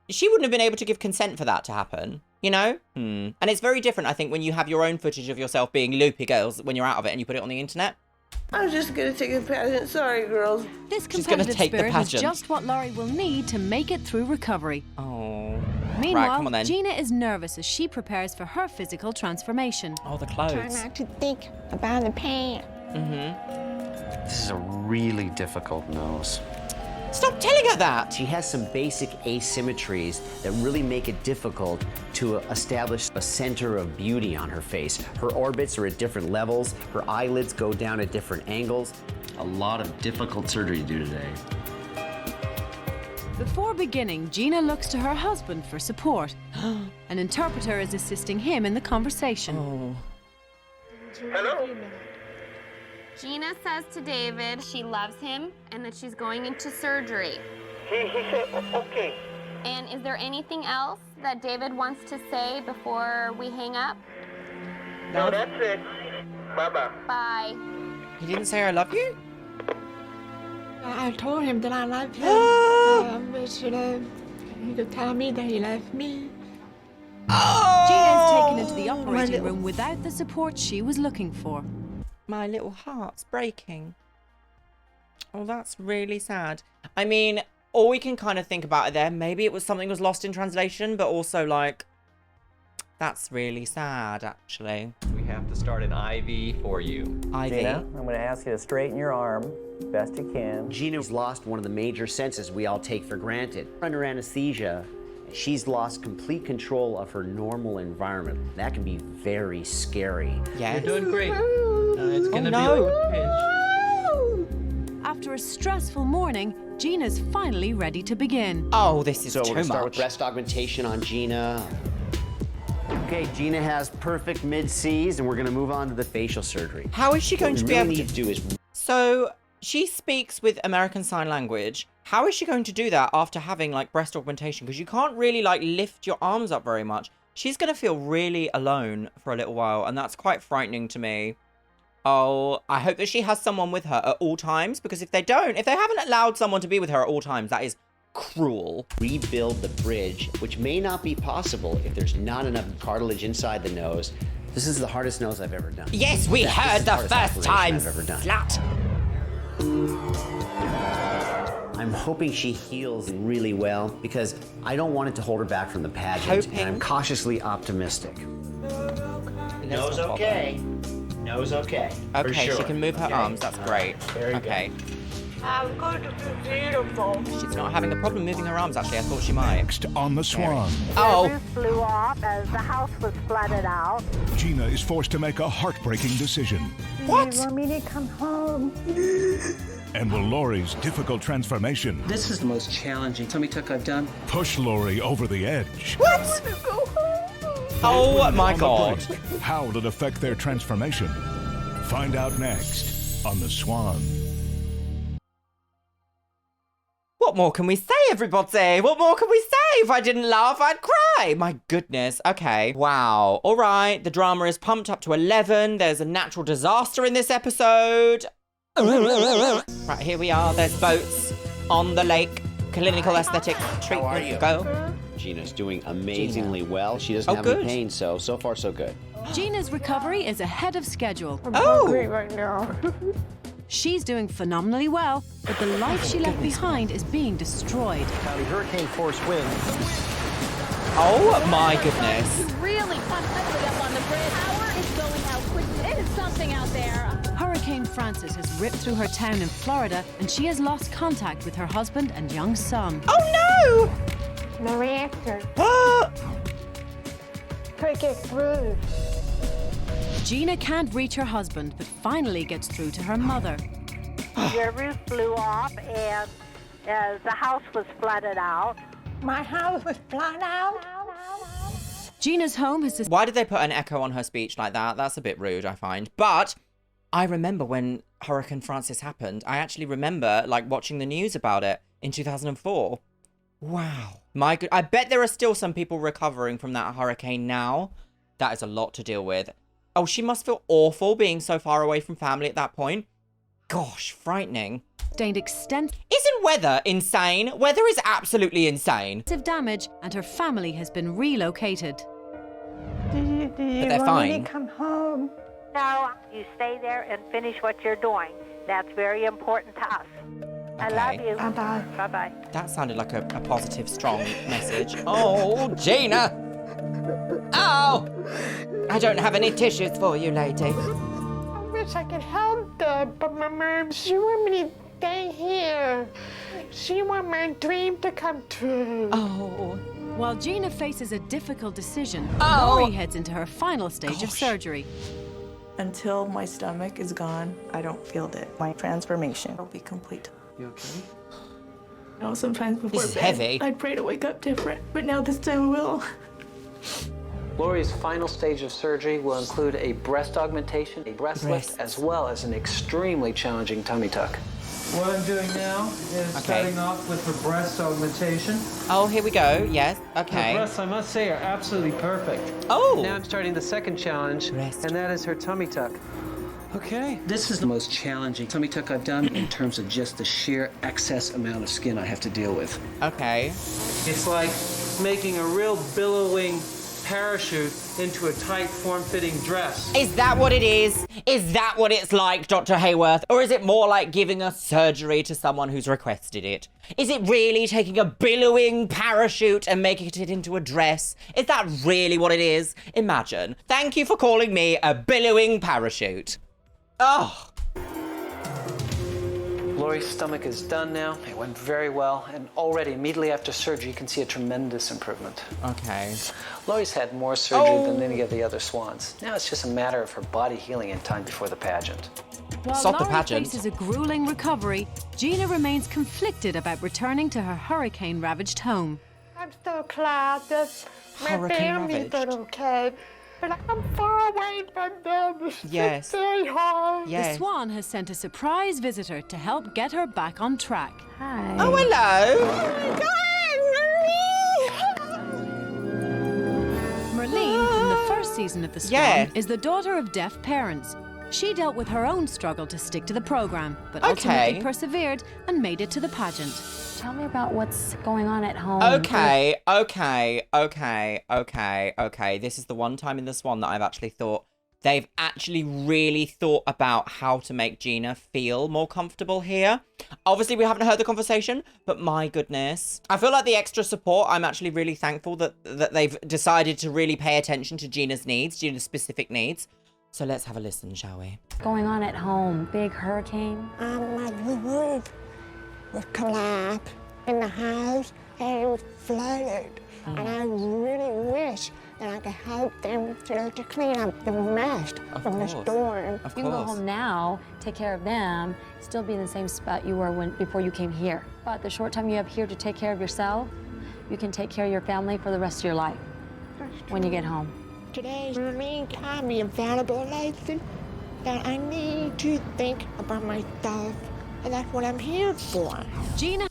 she wouldn't have been able to give consent for that to happen, you know? And it's very different, I think, when you have your own footage of yourself being loopy, girls, when you're out of it and you put it on the internet. I'm just gonna take the pageant. Sorry, girls. This She's gonna competitive take the spirit is pageant. just what Lorrie will need to make it through recovery. Oh. Meanwhile, Right, come on then. Gina is nervous as she prepares for her physical transformation. Oh, the Try clothes. not to think about the pain. This is a really difficult nose. Stop telling her that. She has some basic asymmetries that really make it difficult to establish a center of beauty on her face. Her orbits are at different levels. Her eyelids go down at different angles. A lot of difficult surgery to do today. Before beginning, Gina looks to her husband for support. An interpreter is assisting him in the conversation. Hello? Gina says to David she loves him and that she's going into surgery. He said, okay. And is there anything else that David wants to say before we hang up? No, that's it. Bye-bye. Bye. He didn't say I love you? I told him that I loved him. He could tell me that he loved me. Gina is taken into the operating room without the support she was looking for. My little heart's breaking. Oh, that's really sad. I mean, all we can kind of think about it there, maybe it was something was lost in translation, but also like, that's really sad, actually. We have to start an IV for you. IV? Gina, I'm going to ask you to straighten your arm best you can. Gina's lost one of the major senses we all take for granted. Under anesthesia, she's lost complete control of her normal environment. That can be very scary. Yes. You're doing great. It's gonna be like a pinch. After a stressful morning, Gina's finally ready to begin. Oh, this is So too we're gonna start much. with breast augmentation on Gina. Okay, Gina has perfect mid-Cs, and we're gonna move on to the facial surgery. How is she going What to we be really able need to do is So she speaks with American Sign Language. How is she going to do that after having like breast augmentation? Because you can't really like lift your arms up very much. She's going to feel really alone for a little while, and that's quite frightening to me. Oh, I hope that she has someone with her at all times, because if they haven't allowed someone to be with her at all times, that is cruel. rebuild the bridge, which may not be possible if there's not enough cartilage inside the nose. This is the hardest nose I've ever done. Yes, we This is heard the hardest first time, operation I've ever done. slut. I'm hoping she heals really well because I don't want it to hold her back from the pageant, and I'm cautiously optimistic. Nose okay. Nose okay. For Okay, sure. she can move her Okay. arms. That's great. Very okay. I'm going to be beautiful. She's not having a problem moving her arms, actually. I thought she might. Next on the Swan. Oh. The roof flew off as the house was flooded out. Gina is forced to make a heartbreaking decision. What? You want me to come home? And will Lorrie's difficult transformation This is the most challenging tummy tuck I've done. push Lorrie over the edge? What? Oh my On the God. brink, how will it affect their transformation? Find out next on the Swan. What more can we say, everybody? What more can we say? If I didn't laugh, I'd cry. My goodness. Okay. Wow. All right. The drama is pumped up to 11. There's a natural disaster in this episode. Right, here we are. There's boats on the lake. Clinical aesthetic treatment. Go. Gina's doing amazingly well. She doesn't have good. any pain, so far so good. Gina's recovery is ahead of schedule. Oh. Great right now. She's doing phenomenally well, but the life she left behind is being destroyed. Now the hurricane force wind. Oh my goodness. Really pumped up on the bridge. Power is going out quickly. It is something out there. Hurricane Francis has ripped through her town in Florida, and she has lost contact with her husband and young son. Oh The reactor. no! Could get through. Gina can't reach her husband, but finally gets through to her mother. Your roof blew off and as the house was flooded out. My house was flooded out. Gina's home has Why did they put an echo on her speech like that? That's a bit rude, I find. But I remember when Hurricane Francis happened. I actually remember like watching the news about it in 2004. Wow. My good. I bet there are still some people recovering from that hurricane now. That is a lot to deal with. Oh, she must feel awful being so far away from family at that point. Gosh, frightening. sustained extensive Isn't weather insane? Weather is absolutely insane. damage, and her family has been relocated. Do you But they're want fine. me to come home? No, you stay there and finish what you're doing. That's very important to us. I love Okay. you. Bye-bye. Bye-bye. That sounded like a positive, strong message. Oh, Gina! Oh! I don't have any tissues for you, lady. I wish I could help them, but my mom, she want me to stay here. She want my dream to come true. Oh. While Gina faces a difficult decision, Oh. Lorrie heads into her final stage of surgery. Until my stomach is gone, I don't feel that my transformation will be complete. You okay? You know, sometimes before This is bed, heavy. I'd pray to wake up different, but now this time I will. Lorrie's final stage of surgery will include a breast augmentation, a breast lift, as well as an extremely challenging tummy tuck. What I'm doing now is starting off with the breast augmentation. Oh, here we go. Yes. Okay. The breasts, I must say, are absolutely perfect. Oh! Now I'm starting the second challenge, and that is her tummy tuck. Okay. This is the most challenging tummy tuck I've done in terms of just the sheer excess amount of skin I have to deal with. Okay. It's like making a real billowing parachute into a tight, form-fitting dress. Is that what it is? Is that what it's like, Dr. Haworth? Or is it more like giving a surgery to someone who's requested it? Is it really taking a billowing parachute and making it into a dress? Is that really what it is? Imagine. Thank you for calling me a billowing parachute. Oh. Lorrie's stomach is done now. It went very well, and already immediately after surgery, you can see a tremendous improvement. Okay. Lorrie's had more surgery than any of the other swans. Now it's just a matter of her body healing in time before the pageant. While Stop the Lorrie pageant. faces a grueling recovery, Gina remains conflicted about returning to her hurricane-ravaged home. I'm so glad that my Hurricane family's ravaged. okay. But I'm far away from them. Yes. It's very hard. The Swan has sent a surprise visitor to help get her back on track. Hi. Oh, hello. Merlene, from the first season of The Swan, Yes. is the daughter of deaf parents. She dealt with her own struggle to stick to the program, but Okay. ultimately persevered and made it to the pageant. Tell me about what's going on at home. Okay. This is the one time in The Swan that I've actually thought they've actually really thought about how to make Gina feel more comfortable here. Obviously, we haven't heard the conversation, but my goodness. I feel like the extra support, I'm actually really thankful that they've decided to really pay attention to Gina's needs, Gina's specific needs. So let's have a listen, shall we? What's going on at home? Big hurricane? My roof would collapse in the house and it was flooded. And I really wish that I could help them to clean up the mess from the storm. You can go home now, take care of them, still be in the same spot you were before you came here. But the short time you have here to take care of yourself, you can take care of your family for the rest of your life when you get home. Today's main taught me a valuable lesson that I need to think about myself, and that's what I'm here for. Gina.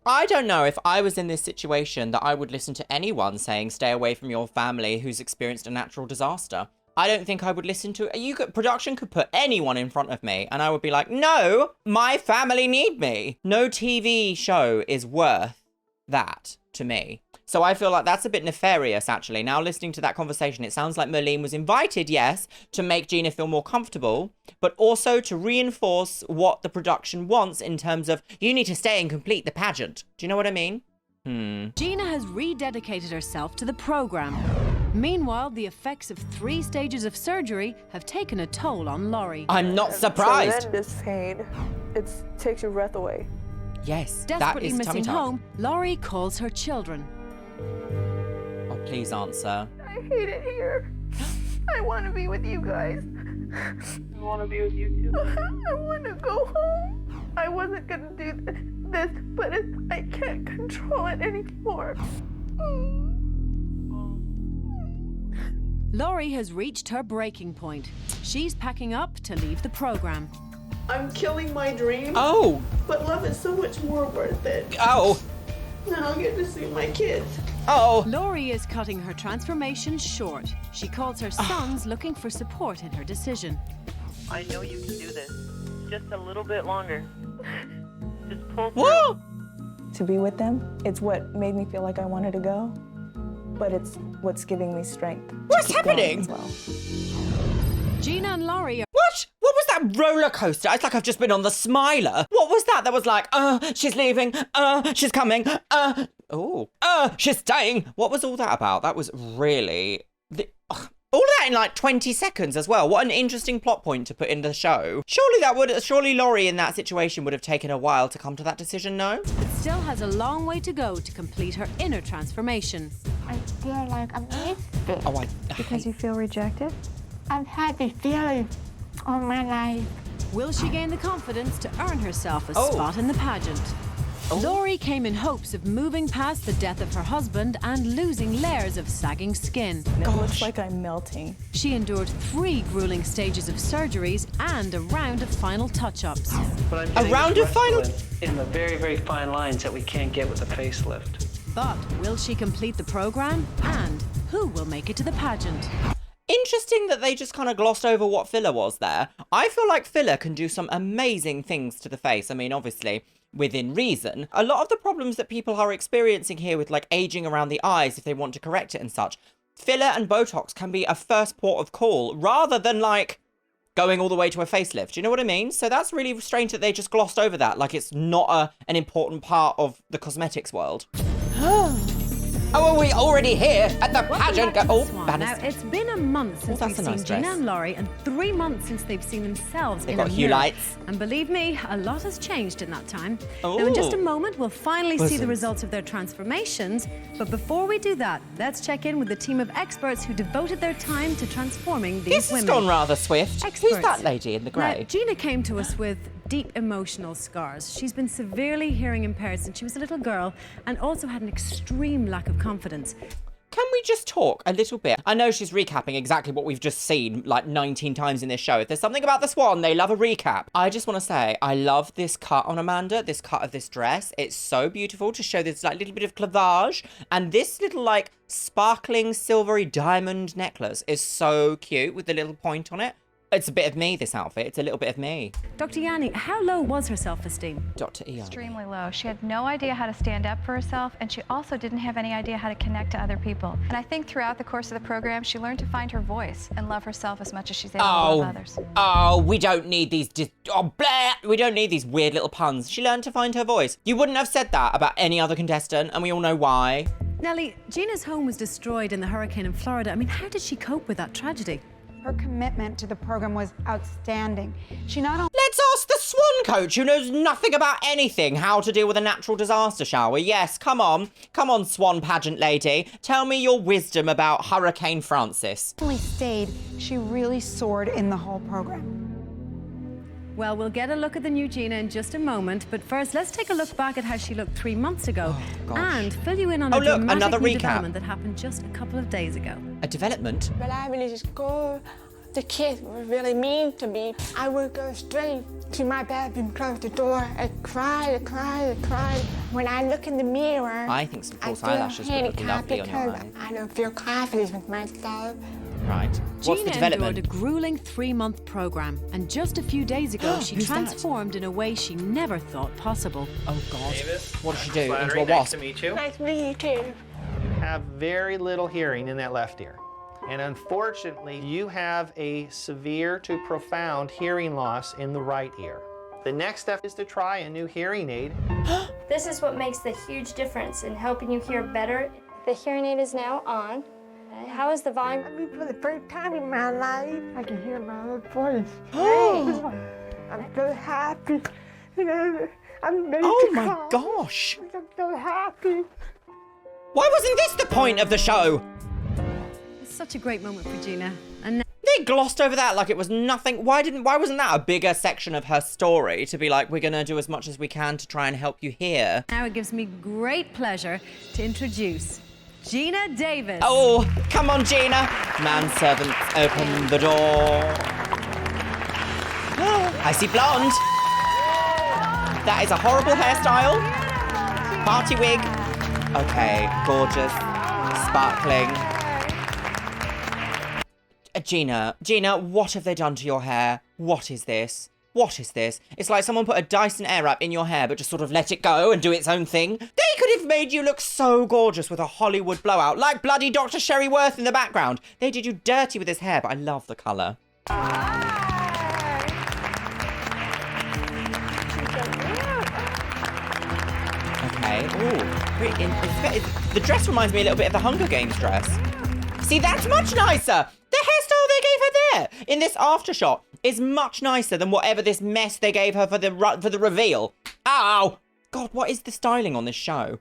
I don't know if I was in this situation that I would listen to anyone saying stay away from your family who's experienced a natural disaster. I don't think I would listen to production could put anyone in front of me and I would be like, no, my family need me. No TV show is worth that to me. So I feel like that's a bit nefarious, actually. Now listening to that conversation, it sounds like Merlene was invited, yes, to make Gina feel more comfortable, but also to reinforce what the production wants in terms of, you need to stay and complete the pageant. Do you know what I mean? Gina has rededicated herself to the program. Meanwhile, the effects of 3 stages of surgery have taken a toll on Lorrie. I'm not surprised. Tremendous pain. It takes your breath away. Yes, Desperately that is tummy missing tuck. home, Lorrie calls her children. Oh, please answer. I hate it here. I want to be with you guys. I want to be with you too. I want to go home. I wasn't going to do this, but I can't control it anymore. Lorrie has reached her breaking point. She's packing up to leave the program. I'm killing my dream. Oh. But love is so much more worth it. Oh. Then I'll get to see my kids. Oh. Lorrie is cutting her transformation short. She calls her sons looking for support in her decision. I know you can do this. Just a little bit longer. Just pull through. Whoa. To be with them, it's what made me feel like I wanted to go, but it's what's giving me strength. What's happening? As well. Gina and Lorrie are... What? What was that roller coaster? It's like I've just been on the Smiler. What was that? That was like, she's leaving, she's coming, she's staying. What was all that about? That was really... all of that in like 20 seconds as well. What an interesting plot point to put in the show. Surely Lorrie in that situation would have taken a while to come to that decision, no? But still has a long way to go to complete her inner transformation. I feel like I'm misfit. Oh, Because you feel rejected? I've had this feeling all my life. Will she gain the confidence to earn herself a spot in the pageant? Lorrie came in hopes of moving past the death of her husband and losing layers of sagging skin. It looks like I'm melting. She endured 3 grueling stages of surgeries and a round of final touch-ups. But I'm getting in the very, very fine lines that we can't get with a facelift. But will she complete the program? And who will make it to the pageant? Interesting that they just kind of glossed over what filler was there. I feel like filler can do some amazing things to the face. I mean, obviously, within reason. A lot of the problems that people are experiencing here with like aging around the eyes, if they want to correct it and such, filler and Botox can be a first port of call rather than like going all the way to a facelift. Do you know what I mean? So that's really strange that they just glossed over that, like it's not an important part of the cosmetics world. Oh, are we already here at the pageant? Now, it's been a month since we've seen Gina and Lorrie, and 3 months since they've seen themselves in a mirror. They've got hue lights. And believe me, a lot has changed in that time. Now, in just a moment, we'll finally see the results of their transformations. But before we do that, let's check in with the team of experts who devoted their time to transforming these women. This has gone rather swift. Who's that lady in the grey? Now, Gina came to us with deep emotional scars. She's been severely hearing impaired since she was a little girl and also had an extreme lack of confidence. Can we just talk a little bit? I know she's recapping exactly what we've just seen like 19 times in this show. If there's something about the Swan, they love a recap. I just want to say, I love this cut on Amanda, this cut of this dress. It's so beautiful to show this like little bit of cleavage. And this little like sparkling silvery diamond necklace is so cute with the little point on it. It's a bit of me, this outfit. It's a little bit of me. Dr. Yanni, how low was her self-esteem? Dr. Ian. Extremely low. She had no idea how to stand up for herself, and she also didn't have any idea how to connect to other people. And I think throughout the course of the program, she learned to find her voice and love herself as much as she's able to love others. Oh, we don't need these, we don't need these weird little puns. She learned to find her voice. You wouldn't have said that about any other contestant, and we all know why. Nellie, Gina's home was destroyed in the hurricane in Florida. I mean, how did she cope with that tragedy? Her commitment to the program was outstanding. She not only... Let's ask the swan coach who knows nothing about anything how to deal with a natural disaster, shall we? Yes, come on. Come on, swan pageant lady. Tell me your wisdom about Hurricane Francis. Only stayed, she really soared in the whole program. Well, we'll get a look at the new Gina in just a moment, but first, let's take a look back at how she looked 3 months ago and fill you in on a dramatic another new recap. development that happened just a couple of days ago. A development? But I really just go. The kids were really mean to me. I would go straight to my bedroom, close the door, and cry. When I look in the mirror, I think some false eyelashes would look lovely on your eyes. I don't feel confident with myself. Right. What's the Gina development? endured a grueling 3-month program, and just a few days ago, she Who's that? transformed in a way she never thought possible. Oh, God. Davis, What did she do? Flattery, Into a nice wasp? to meet you. Nice to meet you, too. You have very little hearing in that left ear. And unfortunately, you have a severe to profound hearing loss in the right ear. The next step is to try a new hearing aid. This is what makes the huge difference in helping you hear better. The hearing aid is now on. How is the volume? I mean, for the first time in my life, I can hear my own voice. I'm so happy. You know, I'm ready Oh to my cry. gosh. I'm so happy. Why wasn't this the point of the show? It's such a great moment for Gina. And They glossed over that like it was nothing. Why wasn't that a bigger section of her story to be like, we're gonna do as much as we can to try and help you hear? now it gives me great pleasure to introduce Gina Davis. Oh, come on, Gina. Manservants, open the door. I see blonde. That is a horrible hairstyle. Party wig. Okay, gorgeous. Sparkling. Gina, what have they done to your hair? What is this? What is this? It's like someone put a Dyson Airwrap in your hair but just sort of let it go and do its own thing. They could have made you look so gorgeous with a Hollywood blowout, like bloody Dr. Sherry Worth in the background. They did you dirty with this hair, but I love the colour. Okay, ooh. The dress reminds me a little bit of the Hunger Games dress. See, that's much nicer. The hairstyle they gave her there in this after shot is much nicer than whatever this mess they gave her for the reveal. Ow! God, what is the styling on this show?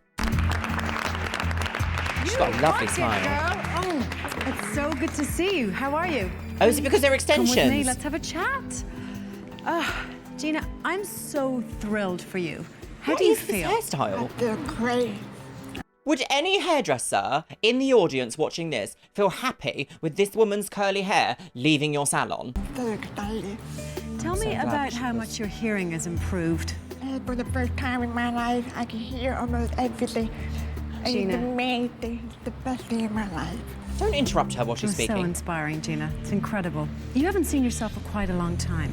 She's got a lovely smile. Oh, it's so good to see you. How are you? Oh, is it because they're extensions? Come with me, let's have a chat. Gina, I'm so thrilled for you. How do you feel? What is this hairstyle? I feel great. Would any hairdresser in the audience watching this feel happy with this woman's curly hair leaving your salon? So excited. Tell me about how much your hearing has improved. For the first time in my life, I can hear almost everything. Gina. It's amazing. It's the best day of my life. Don't interrupt her while she's It was speaking. so inspiring, Gina. It's incredible. You haven't seen yourself for quite a long time.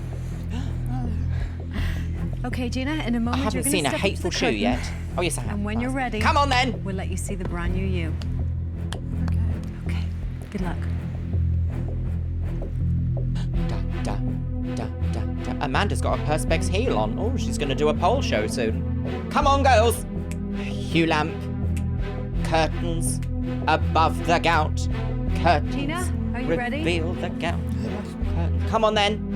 Okay, Gina, in a moment I haven't you're going seen to a step up to hateful the shoe curtain, yet. Oh, yes, I have. And when you're ready, Come on, then. we'll let you see the brand new you. Okay. Good luck. Amanda's got a Perspex heel on. Oh, she's going to do a pole show soon. Come on, girls. Hue lamp. Curtains. Above the gout. Curtains. Gina, are you ready? Reveal the gout. Curtains. Come on, then.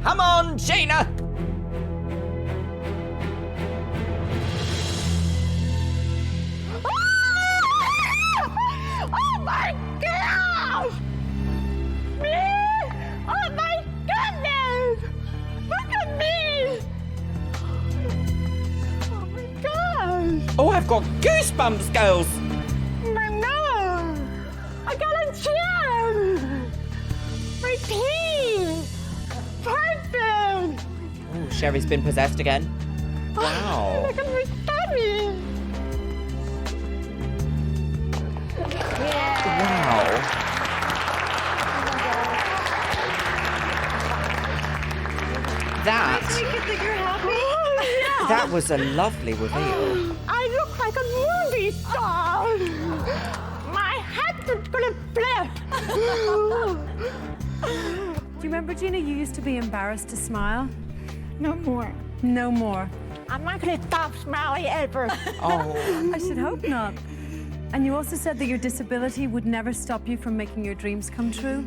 Come on, Gina! Oh my gosh! Me? Oh my goodness! Look at me! Oh my gosh! Oh, I've got goosebumps, girls! My nose! I got a chin! My teeth! Perfect! Oh, Sherry's been possessed again. Wow. Look at my tummy! Wow. That. I take it that you're happy? That was a lovely reveal. I look like a movie star! My head is gonna flip! Do you remember, Gina, you used to be embarrassed to smile? No more. No more. I'm not gonna stop smiling ever. Oh. I should hope not. And you also said that your disability would never stop you from making your dreams come true.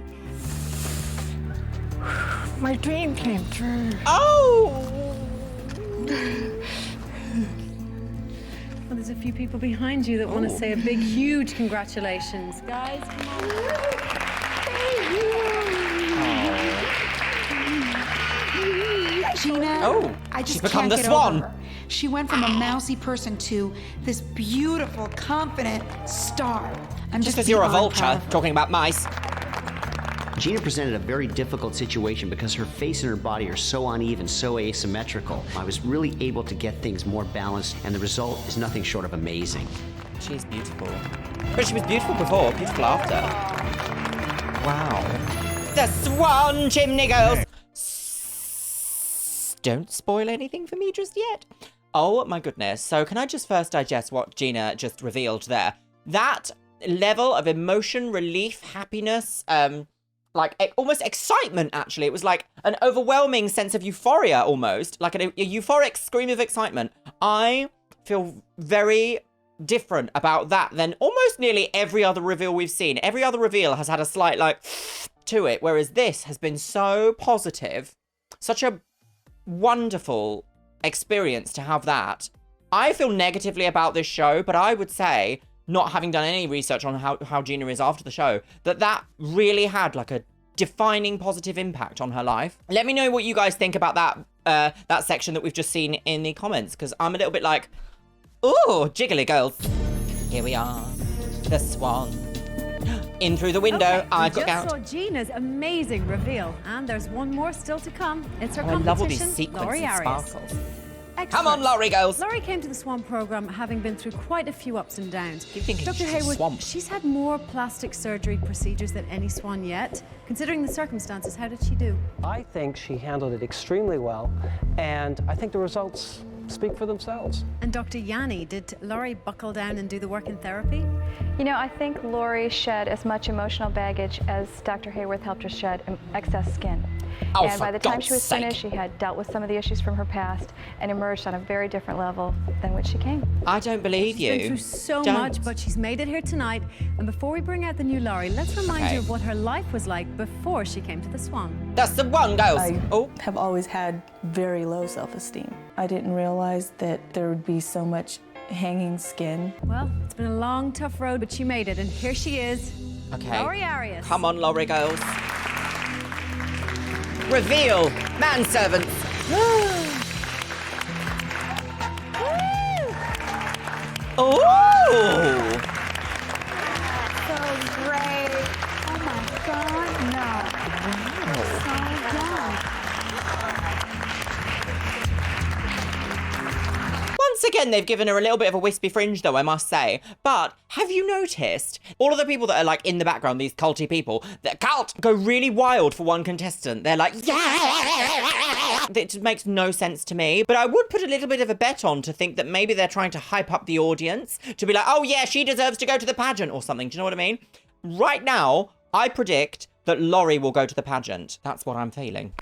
My dream came true. Oh! Well, there's a few people behind you that want to say a big, huge congratulations. Guys, come on. Gina, I just she's become can't the get Swan. over her. She went from a mousy person to this beautiful, confident star. I'm Just because you're a beyond vulture proud of her. talking about mice. Gina presented a very difficult situation because her face and her body are so uneven, so asymmetrical. I was really able to get things more balanced, and the result is nothing short of amazing. She's beautiful. But she was beautiful before, beautiful after. Wow. The Swan Chimney Girls! Don't spoil anything for me just yet. Oh my goodness. So can I just first digest what Gina just revealed there? That level of emotion, relief, happiness, like almost excitement, actually. It was like an overwhelming sense of euphoria almost, like a euphoric scream of excitement. I feel very different about that than almost nearly every other reveal we've seen. Every other reveal has had a slight like to it, whereas this has been so positive, such a wonderful experience to have that. I feel negatively about this show, but I would say, not having done any research on how Gina is after the show, that really had like a defining positive impact on her life. Let me know what you guys think about that section that we've just seen in the comments, because I'm a little bit like, ooh, jiggly girls. Here we are, the Swan. In through the window, Okay, I we got out. just saw Gina's amazing reveal, and there's one more still to come. It's her Oh, I love all these competition, sequins Lorrie and Arias. sparkles. Expert. Come on, Lorrie girls. Lorrie came to the Swan program having been through quite a few ups and downs. Keep thinking Dr. she's a Haworth, swamp. she's had more plastic surgery procedures than any Swan yet. Considering the circumstances, how did she do? I think she handled it extremely well, and I think the results speak for themselves. And Dr. Yanni, did Lorrie buckle down and do the work in therapy? You know, I think Lorrie shed as much emotional baggage as Dr. Haworth helped her shed excess skin. Oh, and by the for time she was God's sake. finished, she had dealt with some of the issues from her past and emerged on a very different level than which she came. I don't believe She's you. been through so Don't. much, but she's made it here tonight. And before we bring out the new Lorrie, let's remind you of what her life was like before she came to the Swan. That's the one, girls. I have always had very low self-esteem. I didn't realize that there would be so much hanging skin. Well, it's been a long, tough road, but she made it, and here she is. Okay. Lorrie Arias. Come on, Lorrie girls. Reveal, manservants. Oh! So great. Oh my God, no. So done. Once again, they've given her a little bit of a wispy fringe, though, I must say. But have you noticed all of the people that are like in the background, these culty people, that cult go really wild for one contestant? They're like, yeah! It just makes no sense to me. But I would put a little bit of a bet on to think that maybe they're trying to hype up the audience to be like, oh yeah, she deserves to go to the pageant or something. Do you know what I mean? Right now, I predict that Lorrie will go to the pageant. That's what I'm feeling.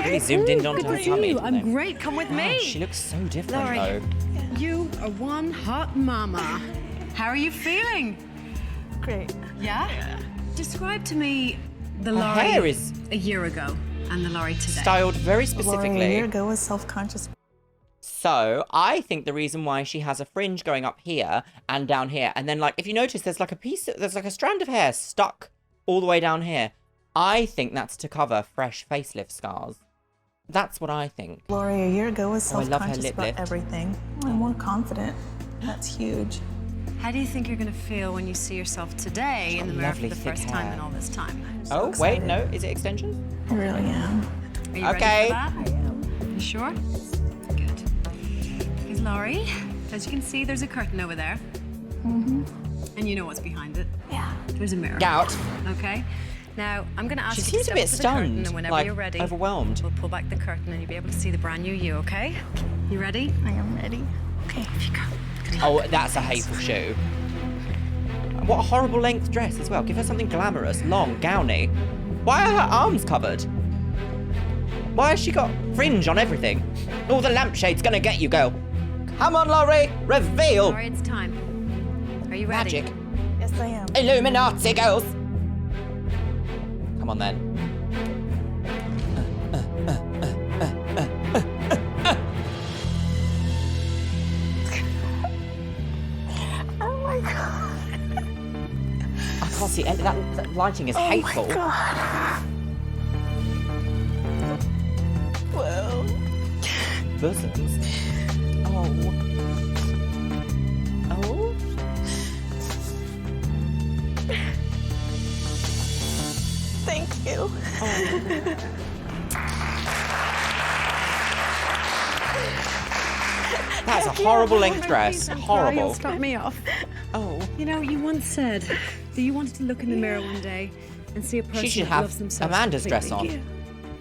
Really zoomed in onto her tummy. didn't I'm they? great. Come with me. God, she looks so different, Lorrie, though. you are one hot mama. How are you feeling? Great. Yeah? Describe to me the Her Lorrie hair is a year ago and the Lorrie today. styled very Lorrie a specifically. year ago was self-conscious. So I think the reason why she has a fringe going up here and down here, and then like if you notice, there's like a strand of hair stuck all the way down here. I think that's to cover fresh facelift scars. That's what I think. Lorrie a year ago was Oh, I love her self-conscious lip about lift. everything. I'm more confident. That's huge. How do you think you're going to feel when you see yourself today in the mirror for lovely the thick first time hair. in all this time? Oh, wait, no, is it extensions? I really am. Are you Okay. ready for that? I am. You sure? Good. Because Lorrie, as you can see, there's a curtain over there. Mm-hmm. And you know what's behind it. Yeah. There's a mirror. Gout. Okay. Now, I'm going to ask She you seems to a step bit up to the curtain, stunned, and whenever like you're ready, overwhelmed. we'll pull back the curtain and you'll be able to see the brand new you, okay? You ready? I am ready. Okay, off you go. Oh, that's a hateful shoe. And what a horrible length dress as well. Give her something glamorous, long, gowny. Why are her arms covered? Why has she got fringe on everything? Oh, the lampshade's gonna get you, girl. Come on, Lorrie, reveal. Lorrie, it's time. Are you ready? Magic. Yes, I am. Illuminati, girls. Come on, then. Oh my God. I can't see any. That lighting is hateful. Oh my God. Well. Bosoms. Oh. Oh. Thank you. That's a horrible length dress. Horrible. You'll start me off. Oh. You know, you once said that you wanted to look in the mirror one day and see a person She should that loves have themselves Amanda's dress completely. on.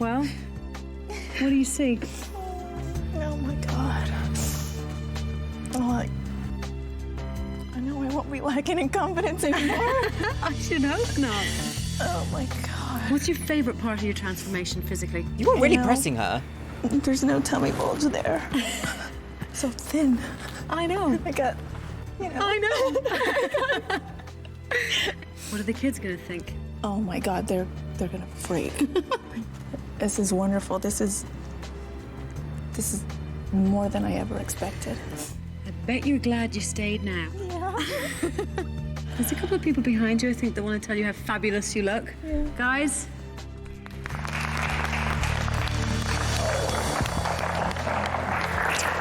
Well, what do you see? Oh my God. Oh, I know I won't be lacking in confidence anymore. I should hope not. Oh my God. What's your favorite part of your transformation physically? You were really pressing her. There's no tummy bulge there. So thin. I know. I got, you know. I know. What are the kids gonna think? Oh my God, they're gonna freak. This is wonderful. This is more than I ever expected. I bet you're glad you stayed now. Yeah. There's a couple of people behind you, I think, that want to tell you how fabulous you look. Yeah. Guys,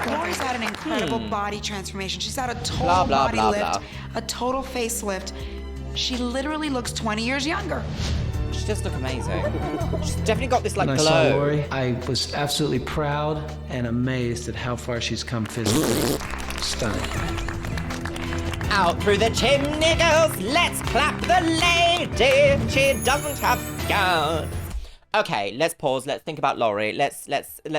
Lorrie's had an incredible body transformation. She's had a total Blah, blah, body blah, lift, blah. a total facelift. She literally looks 20 years younger. She does look amazing. She's definitely got this like When glow. I saw Lorrie, I was absolutely proud and amazed at how far she's come physically. Stunning. Out through the chimney, girls. Let's clap the lady. She doesn't have guns. Okay, let's pause. Let's think about Lorrie. Let's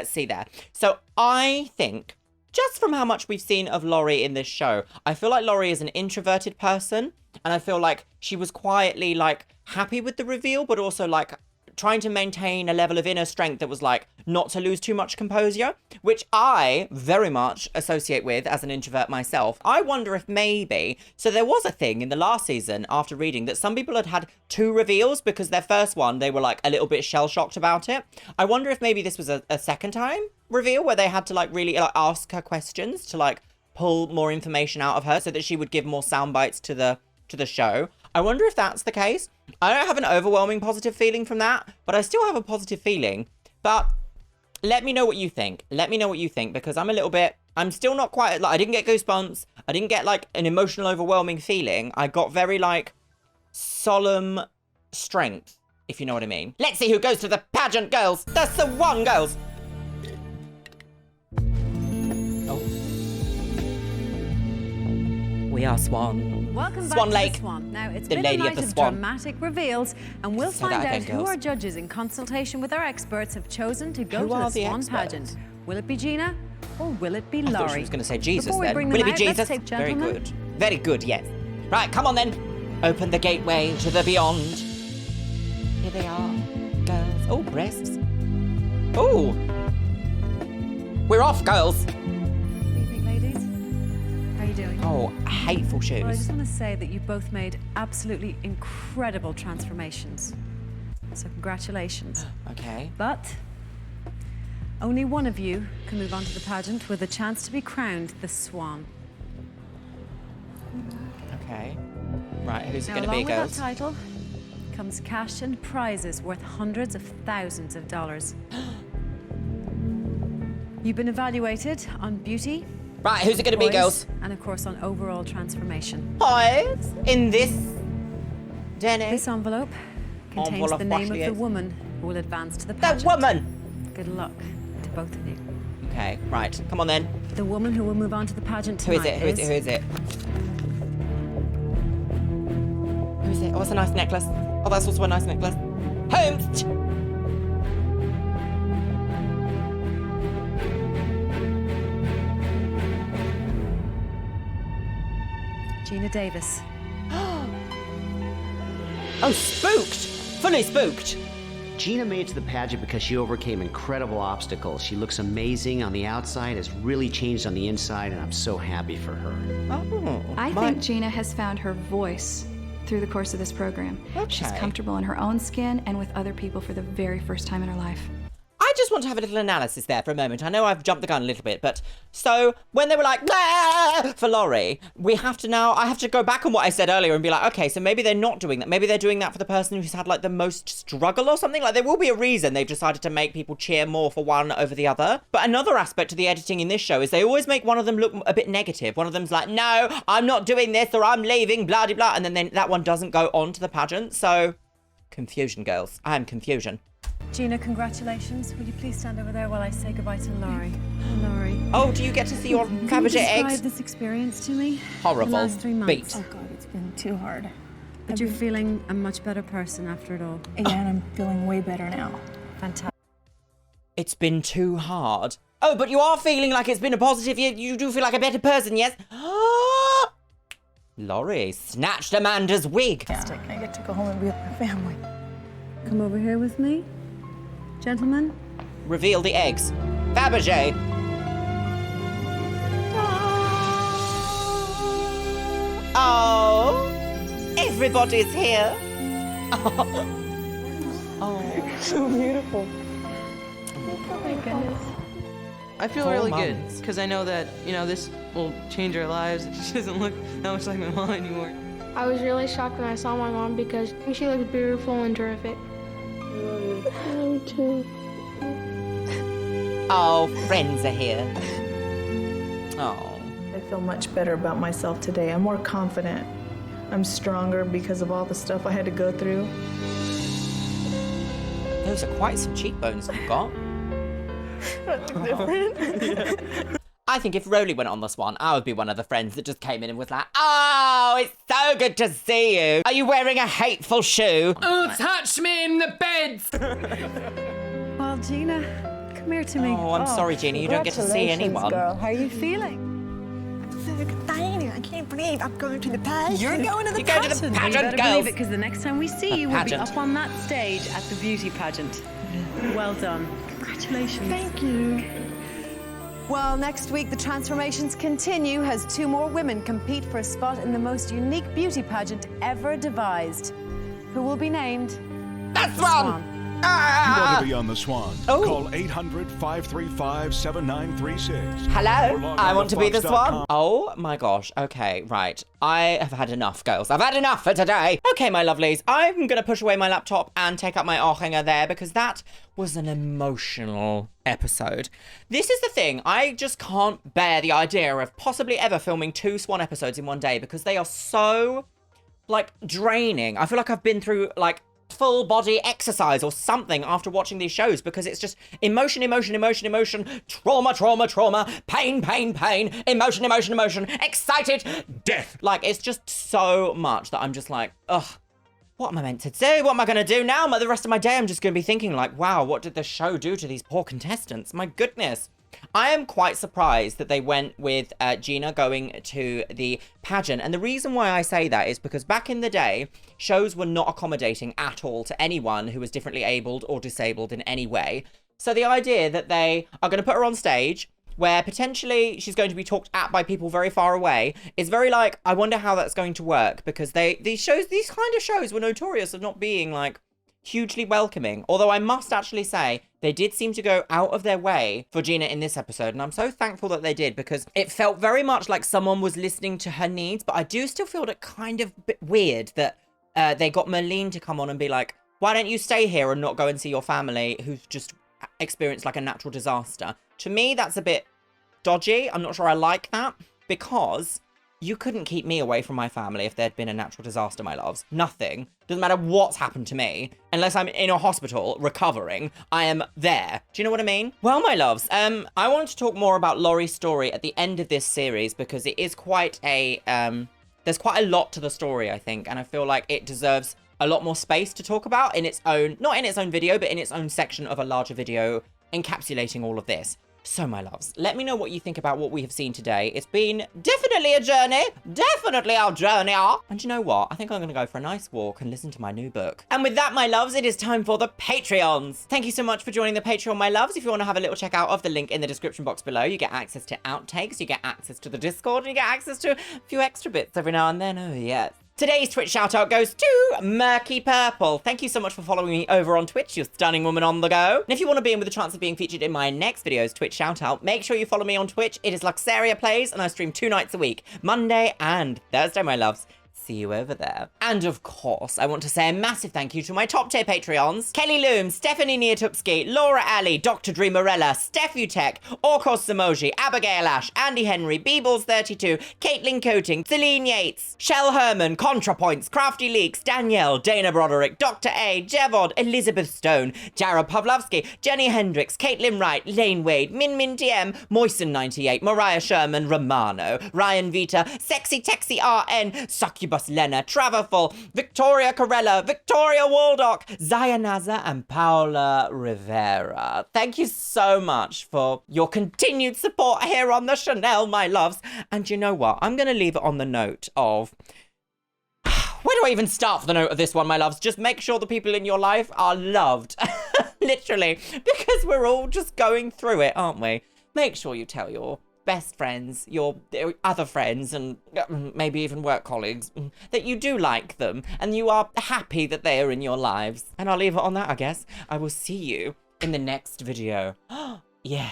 see there. So I think, just from how much we've seen of Lorrie in this show, I feel like Lorrie is an introverted person, and I feel like she was quietly like happy with the reveal, but also like trying to maintain a level of inner strength that was like not to lose too much composure, which I very much associate with as an introvert myself. I wonder if maybe, so there was a thing in the last season after reading that some people had 2 reveals because their first one, they were like a little bit shell-shocked about it. I wonder if maybe this was a second time reveal where they had to like really like ask her questions to like pull more information out of her so that she would give more sound bites to the show. I wonder if that's the case. I don't have an overwhelming positive feeling from that, but I still have a positive feeling. But let me know what you think. Let me know what you think, because I'm still not quite, like, I didn't get goosebumps. I didn't get, like, an emotional, overwhelming feeling. I got very, like, solemn strength, if you know what I mean. Let's see who goes to the pageant, girls. The Swan girls. Oh. We are Swan. welcome Swan back Lake. to the Swan. Now, it's The been lady a of night the of Swan. dramatic reveals, and we'll Say find that out again, who girls. our judges in consultation with our experts have chosen to go Who to are the the Swan experts? pageant. Will it be Gina or will it be I Lorrie? thought she was going to say Jesus Before we then. bring Will them it be out, let's Jesus? take Very gentlemen. good. Very good, yes. Right, come on then. Open the gateway to the beyond. Here they are, girls. Oh, breasts. Oh. We're off, girls. Good evening, ladies. How are you doing? Oh, hateful shoes. Well, I just want to say that you both made absolutely incredible transformations. So congratulations. Okay. But only one of you can move on to the pageant with a chance to be crowned the Swan. Okay. Right, who's it Now, going to be, along with girls? that title comes cash and prizes worth hundreds of thousands of dollars. You've been evaluated on beauty. Right, who's it going to be, poise, girls? And of course on overall transformation. Poise in this Denny. This envelope contains Envelope the name of the Bachelier. woman who will advance to the The pageant. woman! Good luck to both of you. Okay, right. Come on then. The woman who will move on to the pageant Who tonight is it? Who is it? Who is it? Who is it? Oh, it's a nice necklace. Oh, that's also a nice necklace. Holmes! Gina Davis. Oh, spooked! Fully spooked! Gina made it to the pageant because she overcame incredible obstacles. She looks amazing on the outside, has really changed on the inside, and I'm so happy for her. I think Gina has found her voice through the course of this program. She's comfortable in her own skin and with other people for the very first time in her life. I just want to have a little analysis there for a moment. I know I've jumped the gun a little bit, but so when they were like, "Blah!" for Lorrie, I have to go back on what I said earlier and be like, okay, so maybe they're not doing that. Maybe they're doing that for the person who's had like the most struggle or something. Like there will be a reason they've decided to make people cheer more for one over the other. But another aspect to the editing in this show is they always make one of them look a bit negative. One of them's like, no, I'm not doing this or I'm leaving, blah, blah, blah. And then that one doesn't go on to the pageant. So confusion, girls. I am confusion. Gina, congratulations. Will you please stand over there while I say goodbye to Lorrie? Lorrie. Oh, do you get to see your Fabergé eggs? Describe this experience to me. Horrible. The last 3 months. Beat. Oh God, it's been too hard. But you're feeling a much better person after it all. Yeah, and I'm feeling way better now. Fantastic. It's been too hard. Oh, but you are feeling like it's been a positive. You do feel like a better person, yes? Lorrie snatched Amanda's wig. Yeah, I get to go home and be with my family. Come over here with me. Gentlemen. Reveal the eggs. Fabergé. Oh, everybody's here. Oh, so beautiful. Oh my goodness. I feel 4 really months. good because I know that, this will change our lives. She doesn't look that much like my mom anymore. I was really shocked when I saw my mom because she looks beautiful and terrific. I love you too. Oh, friends are here. Oh. I feel much better about myself today. I'm more confident. I'm stronger because of all the stuff I had to go through. Those are quite some cheekbones you've got. That's different. I think if Rowley went on the Swan, I would be one of the friends that just came in and was like, oh, it's so good to see you. Are you wearing a hateful shoe? Oh, touch me in the beds. Well, Gina, come here to me. Oh, I'm sorry, Gina. You don't get to see anyone. Girl. How are you feeling? I'm so excited. I can't believe I'm going to the pageant. You're going to the pageant. Go to the pageant, you better girls. believe it, because the next time we see you, we'll be pageant. up on that stage at the beauty pageant. Well done. Congratulations. Thank you. Well, next week the transformations continue as 2 more women compete for a spot in the most unique beauty pageant ever devised. Who will be named? That's Swan! You want to be on the Swan? Call 800-535-7936. Hello? I want to be the Swan. Oh my gosh. Okay, right. I have had enough, girls. I've had enough for today. Okay, my lovelies. I'm going to push away my laptop and take up my Aufhänger there because that was an emotional episode. This is the thing. I just can't bear the idea of possibly ever filming 2 Swan episodes in one day because they are so, draining. I feel like I've been through, full body exercise or something after watching these shows because it's just emotion, trauma, pain, emotion, excited, death. It's just so much that I'm just like, ugh, what am I meant to do? What am I going to do now? The rest of my day, I'm just going to be thinking wow, what did the show do to these poor contestants? My goodness. I am quite surprised that they went with Gina going to the pageant. And the reason why I say that is because back in the day, shows were not accommodating at all to anyone who was differently abled or disabled in any way. So the idea that they are going to put her on stage where potentially she's going to be talked at by people very far away is very I wonder how that's going to work because these kind of shows were notorious of not being hugely welcoming. Although I must actually say, they did seem to go out of their way for Gina in this episode. And I'm so thankful that they did because it felt very much like someone was listening to her needs. But I do still feel it kind of bit weird that they got Merlene to come on and be like, why don't you stay here and not go and see your family who's just experienced a natural disaster? To me, that's a bit dodgy. I'm not sure I like that because you couldn't keep me away from my family if there'd been a natural disaster, my loves. Nothing. Doesn't matter what's happened to me. Unless I'm in a hospital recovering, I am there. Do you know what I mean? Well, my loves, I want to talk more about Lorrie's story at the end of this series because it is quite a, there's quite a lot to the story, I think. And I feel like it deserves a lot more space to talk about in its own, not in its own video, but in its own section of a larger video encapsulating all of this. So, my loves, let me know what you think about what we have seen today. It's been definitely a journey. Definitely our journey. And you know what? I think I'm going to go for a nice walk and listen to my new book. And with that, my loves, it is time for the Patreons. Thank you so much for joining the Patreon, my loves. If you want to have a little check out of the link in the description box below, you get access to outtakes, you get access to the Discord, and you get access to a few extra bits every now and then. Oh, yes. Today's Twitch shout-out goes to Murky Purple. Thank you so much for following me over on Twitch, you stunning woman on the go. And if you want to be in with a chance of being featured in my next video's Twitch shout-out, make sure you follow me on Twitch. It is Luxeria Plays, and I stream 2 nights a week, Monday and Thursday, my loves. See you over there. And of course, I want to say a massive thank you to my top tier Patreons: Kelly Loom, Stephanie Niatupski, Laura Alley, Dr. Dreamerella, Steph Utek, Orkos Samoji, Abigail Ash, Andy Henry, Beebles32, Caitlin Coating, Celine Yates, Shell Herman, ContraPoints, Crafty Leaks, Danielle, Dana Broderick, Dr. A, Jevod, Elizabeth Stone, Jared Pavlovsky, Jenny Hendricks, Caitlin Wright, Lane Wade, Min Min TM, Moisten98, Mariah Sherman, Romano, Ryan Vita, Sexy Texy RN, Succubus Lena, Traverful, Victoria Corella, Victoria Waldock, Zaya Naza, and Paula Rivera. Thank you so much for your continued support here on the Chanel, my loves. And you know what? I'm going to leave it on the note of... Where do I even start for the note of this one, my loves? Just make sure the people in your life are loved. Literally. Because we're all just going through it, aren't we? Make sure you tell your best friends, your other friends, and maybe even work colleagues, that you do like them and you are happy that they are in your lives. And I'll leave it on that, I guess. I will see you in the next video. Yeah.